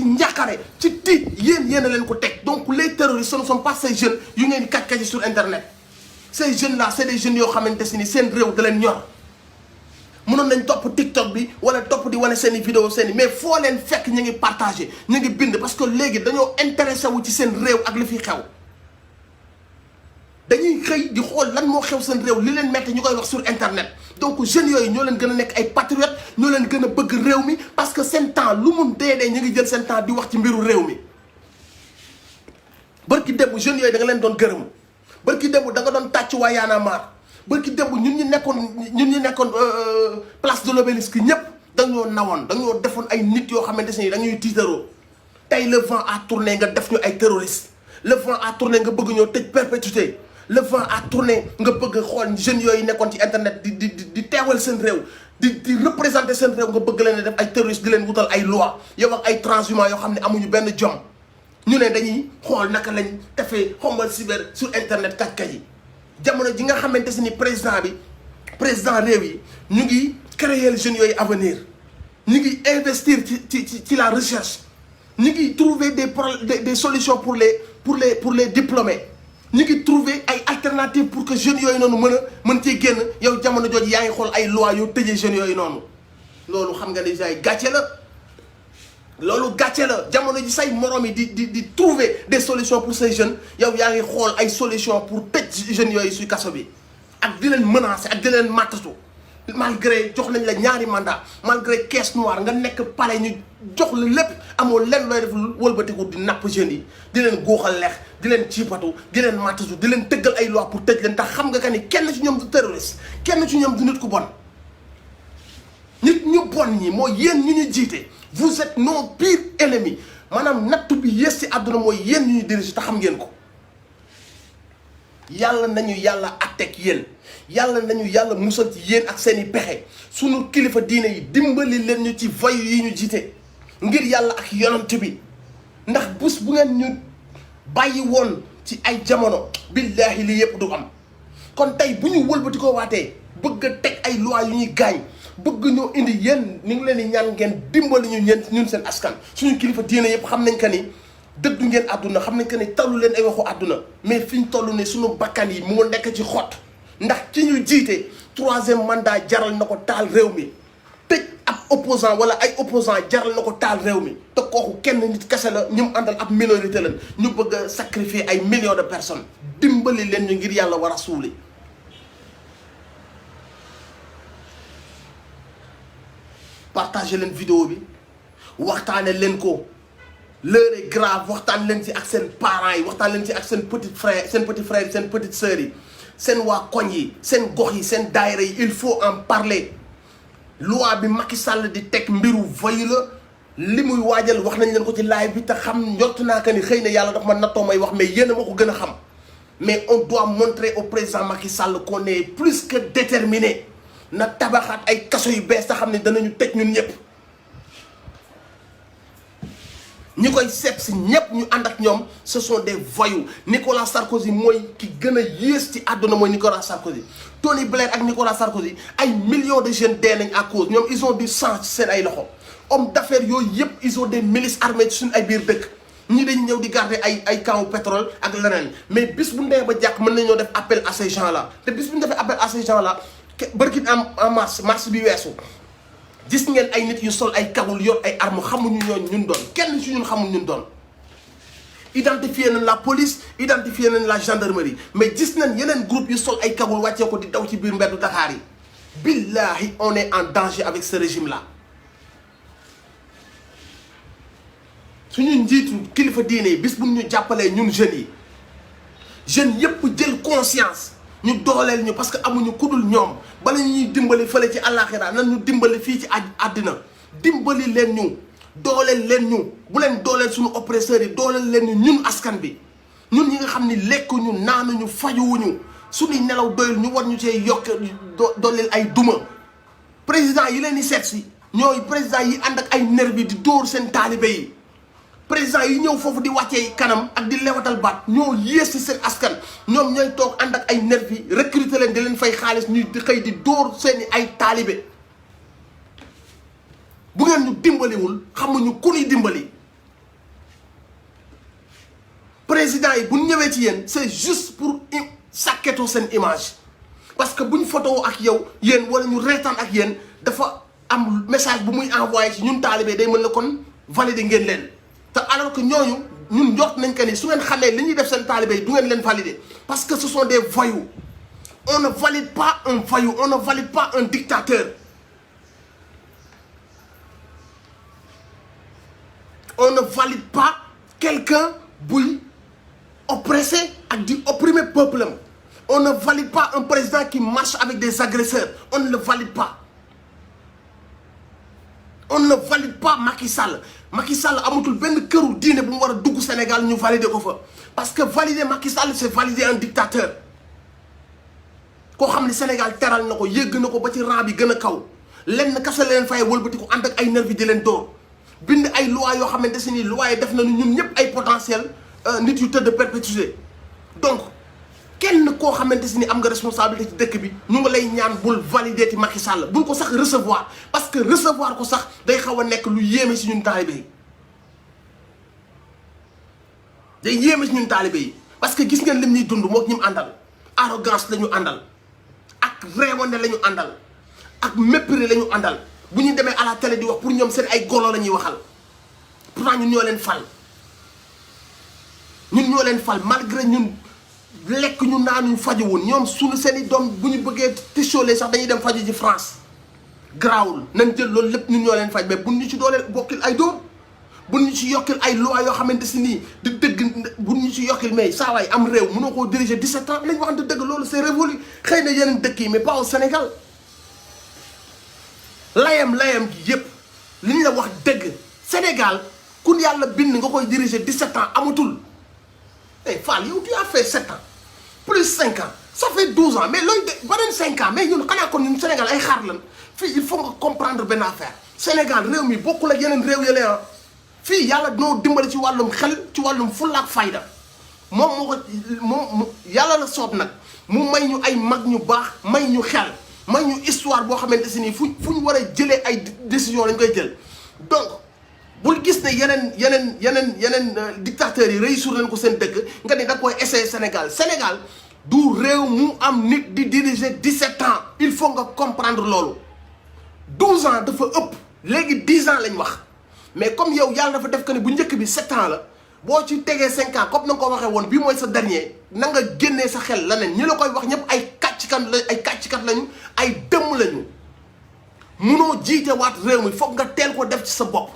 njàqare ci tiit yéen a leen ko teg donc les terroristes ce ne sont pas ces jeunes yu ngeen di kaj sur internet ces jeunes là c'est des jeunes yoo xamante si ni seen réew da leen ñor mënoon nañ topp TikTok bi wala topp di wane seen i vidéo seen i mais foo leen fekk ñu ngi partagé ñu ngi bind parce que léegi dañoo intéressé wu ci seen réew ak li fi xew dañuy xëy di xool lan moo xew seen réew li leen metti ñu koy wax sur internet donc jeunes yooyu ñoo leen gën a nekk ay patriotes ñoo leen gën a bëgg réew mi parce que seen temps lu mun dee ñu ngi jël seen temps di wax ci mbiru réew mi barki démb jeunes yooyu da nga leen doon gërëm barki démb da nga doon tàcc waa Y'en a marre barki démb ñun ñi nekkoon place de l'Obélisque ñëpp dañoo nawoon dañoo defoon ay nit yoo xamante ne dañuy tiitaroo tey le vent a tourné nga def ñu ay terroristes le vent a tourné nga bëgg ñoo tëj perpétuité le vent a tourné nga bëgg xool jeunes yooyu nekkoon ci internet di teewal seen réew di représenter seen réew nga bëgg leen def ay terroristes di leen wutal ay loi yow ak ay transhumants yoo xam ne amuñu benn jom ñu ne dañuy xool naka lañ defee xombal cyber sur internet kaj yi jamono ji nga xamante ni président réew yi ñu ngi créer jeunes yooyu avenir ñu ngi investir ci la recherche ñu ngi trouver des solutions pour les diplômés ñu ngi trouver ay alternatives pour que jeunes yooyu noonu mën cee génn yow jamono jooju yaa ngi xool ay loi yoo tëjee jeunes yooyu noonu loolu xam nga déjà gàcce la loolu gàcce la jamono ji say morom yi di trouver des solutions pour ces jeunes yow yaa ngi xool ay solutions pour tëj jeunes yooyu suy kaso bi ak di leen menacer ak di leen màttatu malgré jox nañ la ñaari mandat malgré caisse noire nga nekk palais ñu jox la lépp amoo lenn looy def wëlbatiku di napp jeunes yi di leen góoxal leex di leen ciipatu di leen màttatu di leen tëggal ay loi pour tëj leen tax xam nga que ni kenn ci ñoom du terroriste kenn ci ñoom du nit ku bon nit ñu bon ñi mooy yéen ñu ñu jiite vous êtes nos pires ennemis maanaam nattu bi yées ci àdduna mooy yéen ñu ñu dirige te xam ngeen ko yàlla nañu yàlla àtteeg yéen yàlla nañu yàlla musal ci yéen ak seeni pexe sunu kilifa diine yi dimbali leen ñu ci voyu yi ñu jiite ngir yàlla ak yonent bi ndax bés bu ngeen ñu bàyyi woon ci ay jamono billaahi lii yëpp du am kon tey bu ñu wëlbati ko waatee bëgg a teg ay loi yu ñuy gaañ bëgg ñoo indi yéen ñu ngi leen di ñaan ngeen dimbali ñu ñun seen askan suñu kilifa diine yëpp xam nañ que ni dëddu ngeen àdduna xam nañ que ni tallu leen ay waxu àdduna mais fi ñu toll ne suñu bakkan yi moo nekk ci xott ndax ci ñu jiite 3e mandat jaral na ko taal réew mi tëj ab opposant wala ay opposant jaral na ko taal réew mi te kooku kenn nit kese la ñu mu àndal ab minorité lan ñu bëgg a sacrifier ay millions de personnes dimbali leen ñu ngir yàlla war a suuli partagez leen vidéo bi waxtaane leen ko l'heure est grave waxtaan leen ci ak seen parents yi waxtaan leen ci ak seen petit frère seen petite sœur yi seen waa koñ yi seen gox yi seen daayira yi il faut en parler loi bi Macky Sall di teg mbiru voyu la li muy waajal wax nañ leen ko ci live bi te xam njort naa que ni xëy na yàlla dafa ma nattoo may wax mais yéen a ma ko gën a xam mais on doit montrer au président Macky Sall qu'on est plus que déterminé na tabaxaat ay kaso yu bees te xam ne danañu tëj ñun ñëpp ñi koy seet si ñëpp ñu ànd ak ñoom ce sont des voyous Nicolas Sarkozy mooy ki gën a yées ci àdduna mooy Nicolas Sarkozy Tony Blair ak Nicolas Sarkozy ay millions de jeunes dee nañ à cause ñoom ils ont du sang ci seen ay loxo hommes d'affaires yooyu yëpp ils ont des milices armées ci suñu ay biir dëkk ñii dañu ñëw di garder ay camps pétrole ak leneen mais bis bu ndee ba jàkk mën nañoo def appel à ces gens là te bis bu ñu defee appel à ces gens là bërkit en mars bi weesu gis ngeen ay nit yu sol ay kagul yor ay armes xamuñu ñun doon kenn ci ñun xamul ñun doon identifié nañ la police identifié nañ la gendarmerie mais gis nañ yeneen groupe yu sol ay kagul wàccee ko di daw ci biir mbeddu Dakar yi billahi on est en danger avec ce régime là suñu njiitu kilifa diine yi bis bu ñu jàppalee ñun jeunes yëpp jël conscience ñu dooleel ñu parce que amuñu kudul ñoom bala ñuy dimbali fële ci àllaaxira nan ñu dimbali fii ci àddina dimbali leen ñu dooleel leen ñu bu leen dooleel suñu oppresseurs yi dooleel leen ñu ñun askan bi ñun ñi nga xam ni lekkuñu naanuñu fajuwuñu suñuy nelaw doyul ñu war ñu cee yokk dooleel ay duma président yi leen di seet si ñooy président yi ànd ak ay nervi di dóor seen taalibe yi président yi ñëw foofu di wàccee kanam ak di lewatal baat ñoo yées ci seen askan ñoom ñooy toog ànd ak ay nervi recruter leen di leen fay xaalis ñuy di xëy di dóor seeni ay taalibe bu ngeen ñu dimbaliwul xamuñu ku ñuy dimbali président yi bu ñu ñëwee ci yéen c'est juste pour sàkketoo seen image parce que bu ñu photo ak yow yéen wala ñu reetaan ak yéen dafa am message bu muy envoyé ci ñun taalibe day mën la kon valider ngeen leen te alors que ñooñu ñun njort nañ que ni su ngeen xamee li ñuy def seen taalibe yi du ngeen leen valider parce que ce sont des voyous on ne valide pas un voyou on ne valide pas un dictateur on ne valide pas quelqu'un buy oppressé ak di opprimer peuple am on ne valide pas un président qui marche avec des agresseurs on ne le valide pas on ne valide pas Macky Sall Macky Sall amatul benn këru diine bu mu war a dugg Sénégal ñu valider ko fa parce que valider Macky Sall c'est valider un dictateur koo xam ne Sénégal teral na ko yëgg na ko ba ci rang bi gën a kaw lenn kasa leen fay wëlbati ko ànd ak ay nervi di leen dóor bind ay loi yoo xamante ne ni loi yi def nañu ñun ñëpp ay potentiel nit yu tëdd perpétuité donc kenn koo xamante ni am nga responsabilité ci dëkk bi ñu ngi lay ñaan bul valider ci Macky Sall bul ko sax recevoir parce que recevoir ko sax day xaw a nekk lu yéeme si ñun taalibe yi day yéeme si ñun taalibe yi parce que gis ngeen lim ñuy dund mook ñi mu àndal arrogance la ñu àndal ak réewande la ñu àndal ak mépris la ñu àndal bu ñu demee à la télé di wax pour ñoom seen ay golo la ñuy waxal pourtant ñun ñoo leen fal malgré ñun lekk ñu naanuñu faju woon ñoom suñu seen i doom bu ñu bëggee ticholer sax dañuy dem faju ji France garaawul nañ jël loolu lépp ñun ñoo leen faj mais buñ ñu ci dooleel bokkil ay dóor buñ ñu ci yokkil ay loi yoo xamante si nii di dëgg buñ ñu ci yokkil mais saa waay am réew mënoo koo diriger 17 ans lañ waxante dëgg loolu c'est révolu xëy na yeneen dëkk yi mais pas au Sénégal layam gi yëpp li ñu la wax dëgg Sénégal kun yàlla bind nga koy diriger 17 ans amatul eh Fall yow tu as fait 7 ans plus 5 ans ça fait 12 ans mais looy de beneen 5 ans mais ñun xanaa kon ñun Sénégal ay xaar lan fii il faut nga comprendre benn affaire Sénégal réew mi bokkul ak yeneen réew yële ah fii yàlla noo dimbali ci wàllum xel ci wàllum fulla ak fayda moom yàlla la soob nag mu may ñu ay mag ñu baax may ñu xel may ñu histoire boo xamante si nii fu ñu war a jëlee ay décision lañ koy jël donc bul gis ne yeneen dictateurs yi réussir nañ ko seen dëkk nga ne da koy essayer Sénégal du réew mu am nit di diriger 17 ans il faut nga comprendre loolu 12 ans dafa ëpp léegi 10 ans lañ wax mais comme yow yàlla dafa def que ne bu njëkk bi 7 ans la boo ci tegee 5 ans comme na nga ko waxee woon bii mooy sa dernier na nga génnee sa xel leneen ñi la koy wax ñëpp ay kàcckat lañu ay dëmm lañu munoo jiite waat réew mi foog nga teel ko def ci sa bopp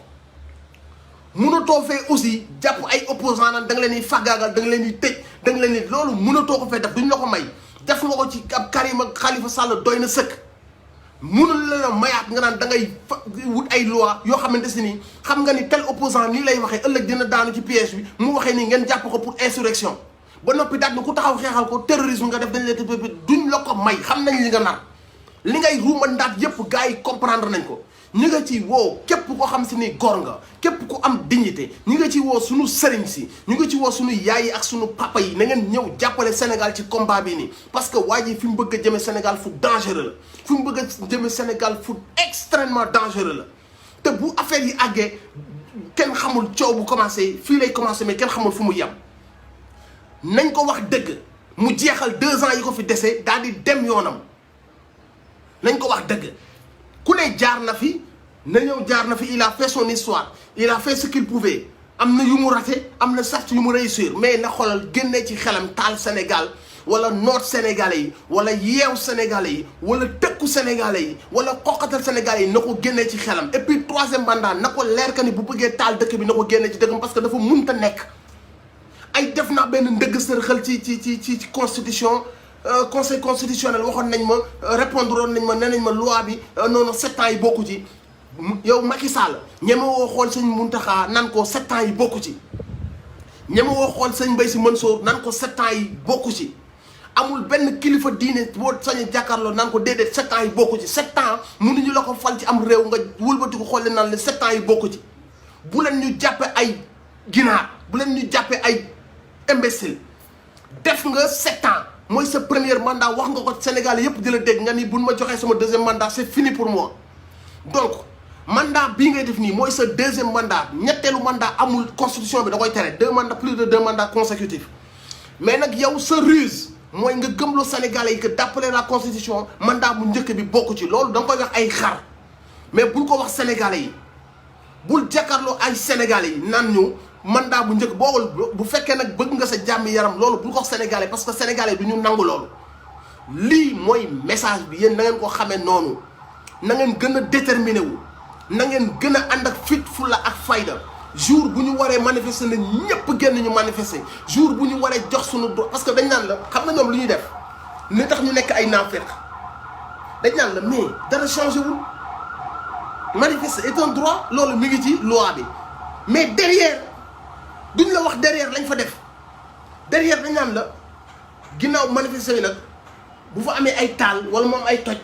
munatoo fee aussi jàpp ay opposants naan da nga leen di fàggaagal da nga leen di tëj da nga leen di loolu munatoo ko fee def duñ la ko may def nga ko ci ab Karim ak Khalifa Sall doy na sëkk munul la mayaat nga naan da ngay wut ay loi yoo xamante si nii xam nga ni tel opposant nii lay waxee ëllëg dina daanu ci piège bi mu waxee nii ngeen jàpp ko pour insurrection ba noppi daat ni ku taxaw xeexal ko terrorisme nga def dañ leen di duñ la ko may xam nañ li nga nar li ngay ruuma ndaat yëpp gars yi comprendre nañ ko ñi nga ci woo képp koo xam si ni góor nga képp ku am dignité ñi nga ci woo suñu sëriñ si ñu nga ci woo suñu yaay yi ak suñu papa yi na ngeen ñëw jàppale Sénégal ci combat bi nii parce que waa ji fi mu bëgg a jëme Sénégal fu dangereux la fi mu bëgg a jëme Sénégal fu extrêmement dangereux la te bu affaire yi àggee kenn xamul coow bu commencé fii lay commencé mais kenn xamul fu mu yem nañ ko wax dëgg mu jeexal 2 ans yi ko fi dese daal di dem yoonam nañ ko wax dëgg ku ne jaar na fi na ñëw jaar na fi il a fait son histoire il a fait ce qu'il pouvait am na yu mu raté am na sax yu mu réussir mais na xoolal génnee ci xelam taal Sénégal wala noot Sénégalais yi wala yeew Sénégalais yi wala tëkku Sénégalais yi wala xoqatal Sénégalais yi na ko génnee ci xelam et puis 3e mandat na ko leer que ni bu bëggee taal dëkk bi na ko génnee ci dëkkam parce que dafa munta nekk ay def naa benn ndëgg sërxal ci constitution conseil constitutionnel waxoon nañ ma répondre woon nañ ma nee nañ ma loi bi non 7 ans yi bokku ci yow Macky Sall ñeme woo xool sëñ Mountakha nan ko 7 ans yi bokku ci ñeme woo xool sëñ Mbaye Sy Mansour nan ko 7 ans yi bokku ci amul benn kilifa diine boo sañ jàkkaarloo nan ko déedéet 7 ans yi bokku ci 7 ans mënuñu la ko fal ci am réew nga wëlbati ko xool leen naan le 7 ans yi bokku ci bu leen ñu jàppe ay ginaar bu leen ñu jàppe ay imbécile def nga 7 ans mooy sa premier mandat wax nga ko Sénégal yëpp di la dégg nga ni buñ ma joxee sama 2e mandat c'est fini pour moi donc mandat bii ngay def nii mooy sa 2e mandat ñetteelu mandat amul constitution bi da koy tere 2 mandats plus de 2 mandats consécutifs mais nag yow sa ruse mooy nga gëmloo Sénégalais yi que d'après la constitution mandat bu njëkk bi bokku ci loolu da nga koy wax ay xar mais bul ko wax Sénégalais yi bul jàkkaarloo ay Sénégalais yi naan ñu mandat bu njëkk boogul bu fekkee nag bëgg nga sa jàmm yaram loolu bul ko wax Sénégalais parce que Sénégalais du ñu nangu loolu lii mooy message bi yéen na ngeen ko xamee noonu na ngeen gën a déterminé wu na ngeen gën a ànd ak fit fulla ak fayda jour bu ñu waree manifester na ñëpp génn ñu manifester jour bu ñu waree jox suñu droit parce que dañ naan la xam nga ñoom lu ñuy def li tax ñu nekk ay naafeq dañ naan la mais dara changé wul manifester est un droit loolu mi ngi ci loi bi mais derrière duñ la wax derrière lañ fa def derrière dañ naan la ginnaaw manifester yi nag bu fa amee ay taal wala moom ay toj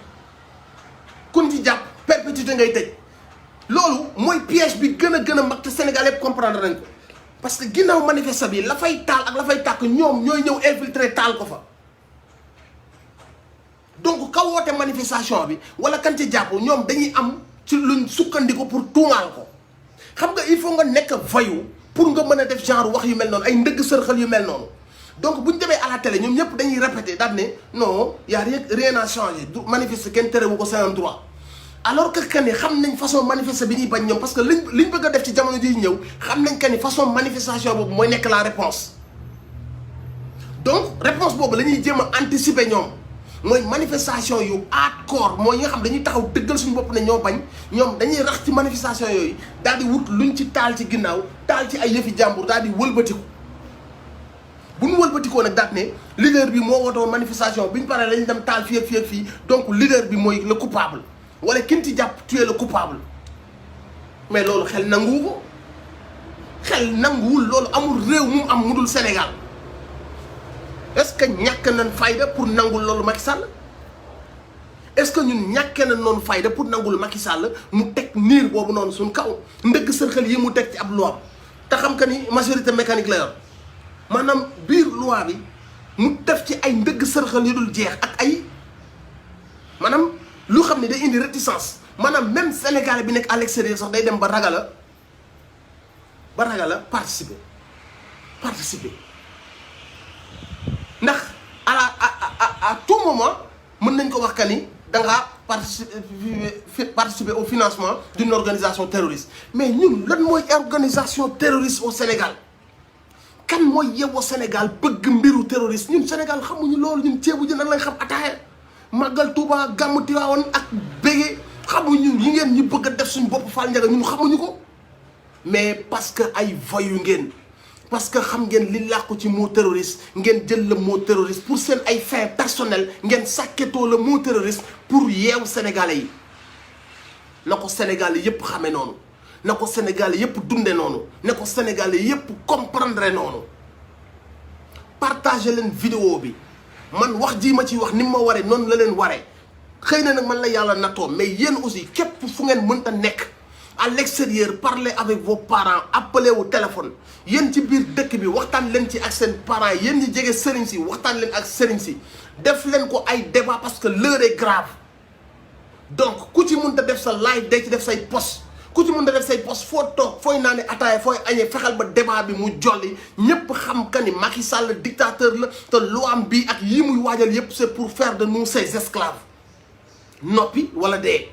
kun ci jàpp perpétuité ngay tëj loolu mooy piège bi gën a mag te Sénégal yëpp comprendre nañ ko parce que ginnaaw manifester bi la fay taal ak la fay tàkk ñoom ñooy ñëw infiltrer taal ko fa donc ka woote manifestation bi wala kan ci jàpp ñoom dañuy am ci luñ sukkandiku pour tuumaal ko xam nga il faut nga nekk voyou pour nga mën a def genre wax yu mel noonu ay ndëgg sërxal yu mel noonu donc bu ñu demee à la télé ñoom ñëpp dañuy répéter daal ne non y a rien à changer du manifester kenn terewu ko c'est un droit alors que ni xam nañ façon manifester bi ñuy bañ ñoom parce que liñ bëgg a def ci jamono ji ñëw xam nañ que ni façon manifestation boobu mooy nekk la réponse donc réponse boobu la ñuy jéem a anticiper ñoom mooy manifestation yu hardcore mooy yi nga xam dañuy taxaw dëggal suñu bopp ne ñoo bañ ñoom dañuy rax ci manifestation yooyu daal di wut luñ ci taal ci ginnaaw taal ci ay yëfi jàmbur daal di wëlbatiku bu ñu wëlbatikoo nag daat ne leader bi moo wootoo manifestation bi ñu paree lañ dem taal fii ak fii ak fii donc leader bi mooy le coupable wala kin ci jàpp tu es le coupable mais loolu xel nanguwu ko xel nanguwul loolu amul réew mu am mu dul Sénégal est-ce que ñàkk nañ fayda pour nangul loolu Macky Sall est-ce que ñun ñàkkee nañ noonu fayda pour nangul Macky Sall mu teg niir boobu noonu suñ kaw ndëgg sërxal yi mu teg ci ab loi te xam que ni majorité mécanique la yor maanaam biir loi bi mu def ci ay ndëgg sërxal yu dul jeex ak ay maanaam lu xam ne day indi réticence maanaam même Sénégalais bi nekk à l'extérieur sax day dem ba ragala participer ndax à tout moment mën nañ ko wax que ni da ngaa participer au financement d'une organisation terroriste mais ñun lan mooy organisation terroriste au Sénégal kan mooy yeewoo Sénégal bëgg mbiru terroriste ñun Sénégal xamuñu loolu ñun ceebu jën lañ xam ataaya màggal Touba gàmmu Tiwaawan ak bége xamuñu yi ngeen ñu bëgg a def suñu bopp Fall Ndiaga ñun xamuñu ko mais parce que ay voyu ngeen parce que xam ngeen li làqu ci mot terroriste ngeen jël le mot terroriste pour seen ay fins personnelles ngeen sàkketoo le mot terroriste pour yeewu sénégalais yi na ko sénégalais yépp xame noonu na ko sénégalais yépp dunde noonu na ko sénégalais yépp comprendre noonu partager leen vidéo bi man wax ji ma ci wax ni ma waree noonu la leen waree xëy na nag man la yàlla nattoo mais yéen aussi képp fu ngeen mënta nekk à l'extérieur parlez avec vos parents appelez au téléphone yéen ci biir dëkk bi waxtaan leen ci ak seen parents yéen ñi jege sëriñ si waxtaan leen ak sëriñ si def leen ko ay débat parce que l'heure est grave donc ku ci mënta def sa live day ci def say post ku ci mënta def say post foo toog fooy naa ne ataaya fooy añee fexeel ba débat bi mu jolli ñépp xam que ni Macky Sall dictateur la te luwaam bi ak yi muy waajal yépp c'est pour faire de nous ses esclaves noppi wala dee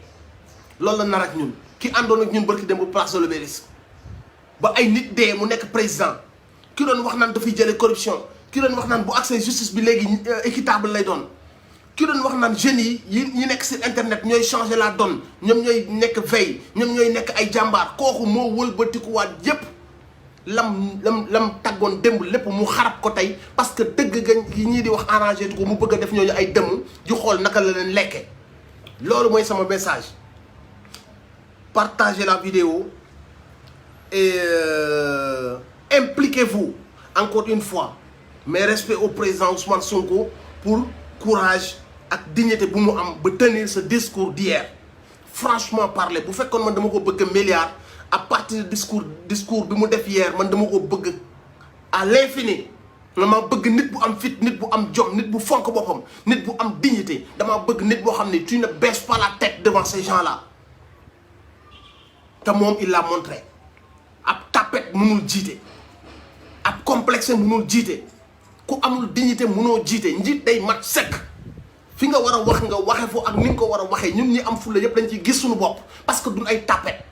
loolu la nar ak ñun ki àndoon ak ñun barki dem bu place de l'Obélisque ba ay nit dee mu nekk président ki doon wax naan dafay jëlee corruption ki doon wax naan bu accès justice bi léegi équitable lay doon ki doon wax naan jeunes yi nekk sur internet ñooy changer la donne ñoom ñooy nekk veille ñoom ñooy nekk ay jàmbaar kooku moo wëlbatikuwaat yépp lam taggoon démb lépp mu xarab ko tey parce que dëgg ga yi ñii di wax arrangé tu ko mu bëgg a def ñooñu ay dëmm di xool naka la leen lekke loolu mooy sama message. Partagez la vidéo et impliquez-vous encore une fois. Mes respects au président Ousmane Sonko pour courage ak dignité bu mu am ba tenir ce discours d'hier. Franchement parler bu fekkoon man dama ko bëgg milliard à partir de discours bi mu def hier man dama ko bëgg à l'infini. dama bëgg nit bu am fit nit bu am jom nit bu fonk boppam nit bu am dignité dama bëgg nit boo xam ne tu ne baisses pas la tête devant ces gens-là. te moom il l'a montré ab tapette mënul jiite ab complexe mënul jiite ku amul dignité mënoo jiite njiit day mat sekk fi nga war a wax nga waxe foo ak ni nga ko war a waxee ñun ñi am fulla yépp dañ ci gis suñu bopp parce que duñ ay tapette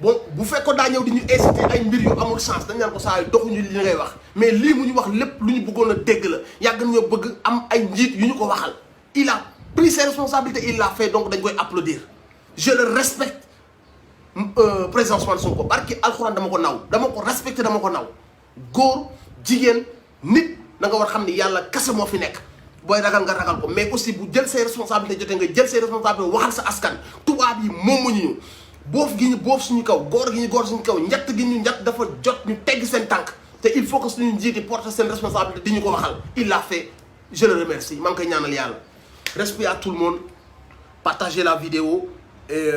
bon bu fekkoon daa ñëw di ñu inciter ay mbir yu amul sens dañ naan ko saa yu doxuñu li ngay wax mais lii mu ñu wax lépp lu ñu bëggoon a dégg la yàgg nañoo bëgg am ay njiit yu ñu ko waxal il a pris ses responsabilités il l'a fait donc dañ koy applaudir je le respecte. Président Ousmane Sonko barki alxuraan dama ko naw dama ko respecté dama ko naw góor jigéen nit da nga war xam ni yàlla kese moo fi nekk booy ragal nga ragal ko mais aussi bu jël say responsabilités jotee nga jël say responsabilités waxal sa askan tubaab yi moomuñu ñu boof gi ñu boof suñu kaw góor gi ñu góor suñu kaw njatt gi ñu njatt dafa jot ñu tegg seen tànk te il faut que suñu njiiti porter seen responsabilité di ñu ko waxal il l'a fait je le remercie maa ngi koy ñaanal yàlla respect à tout le monde partagez la vidéo et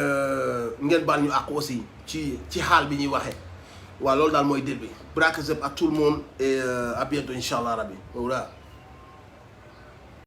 ngeen baal ñu àq aussi ci xaal bi ñuy waxee waaw loolu daal mooy début braque à tout le monde et à bientôt incha allah rabbi voilà.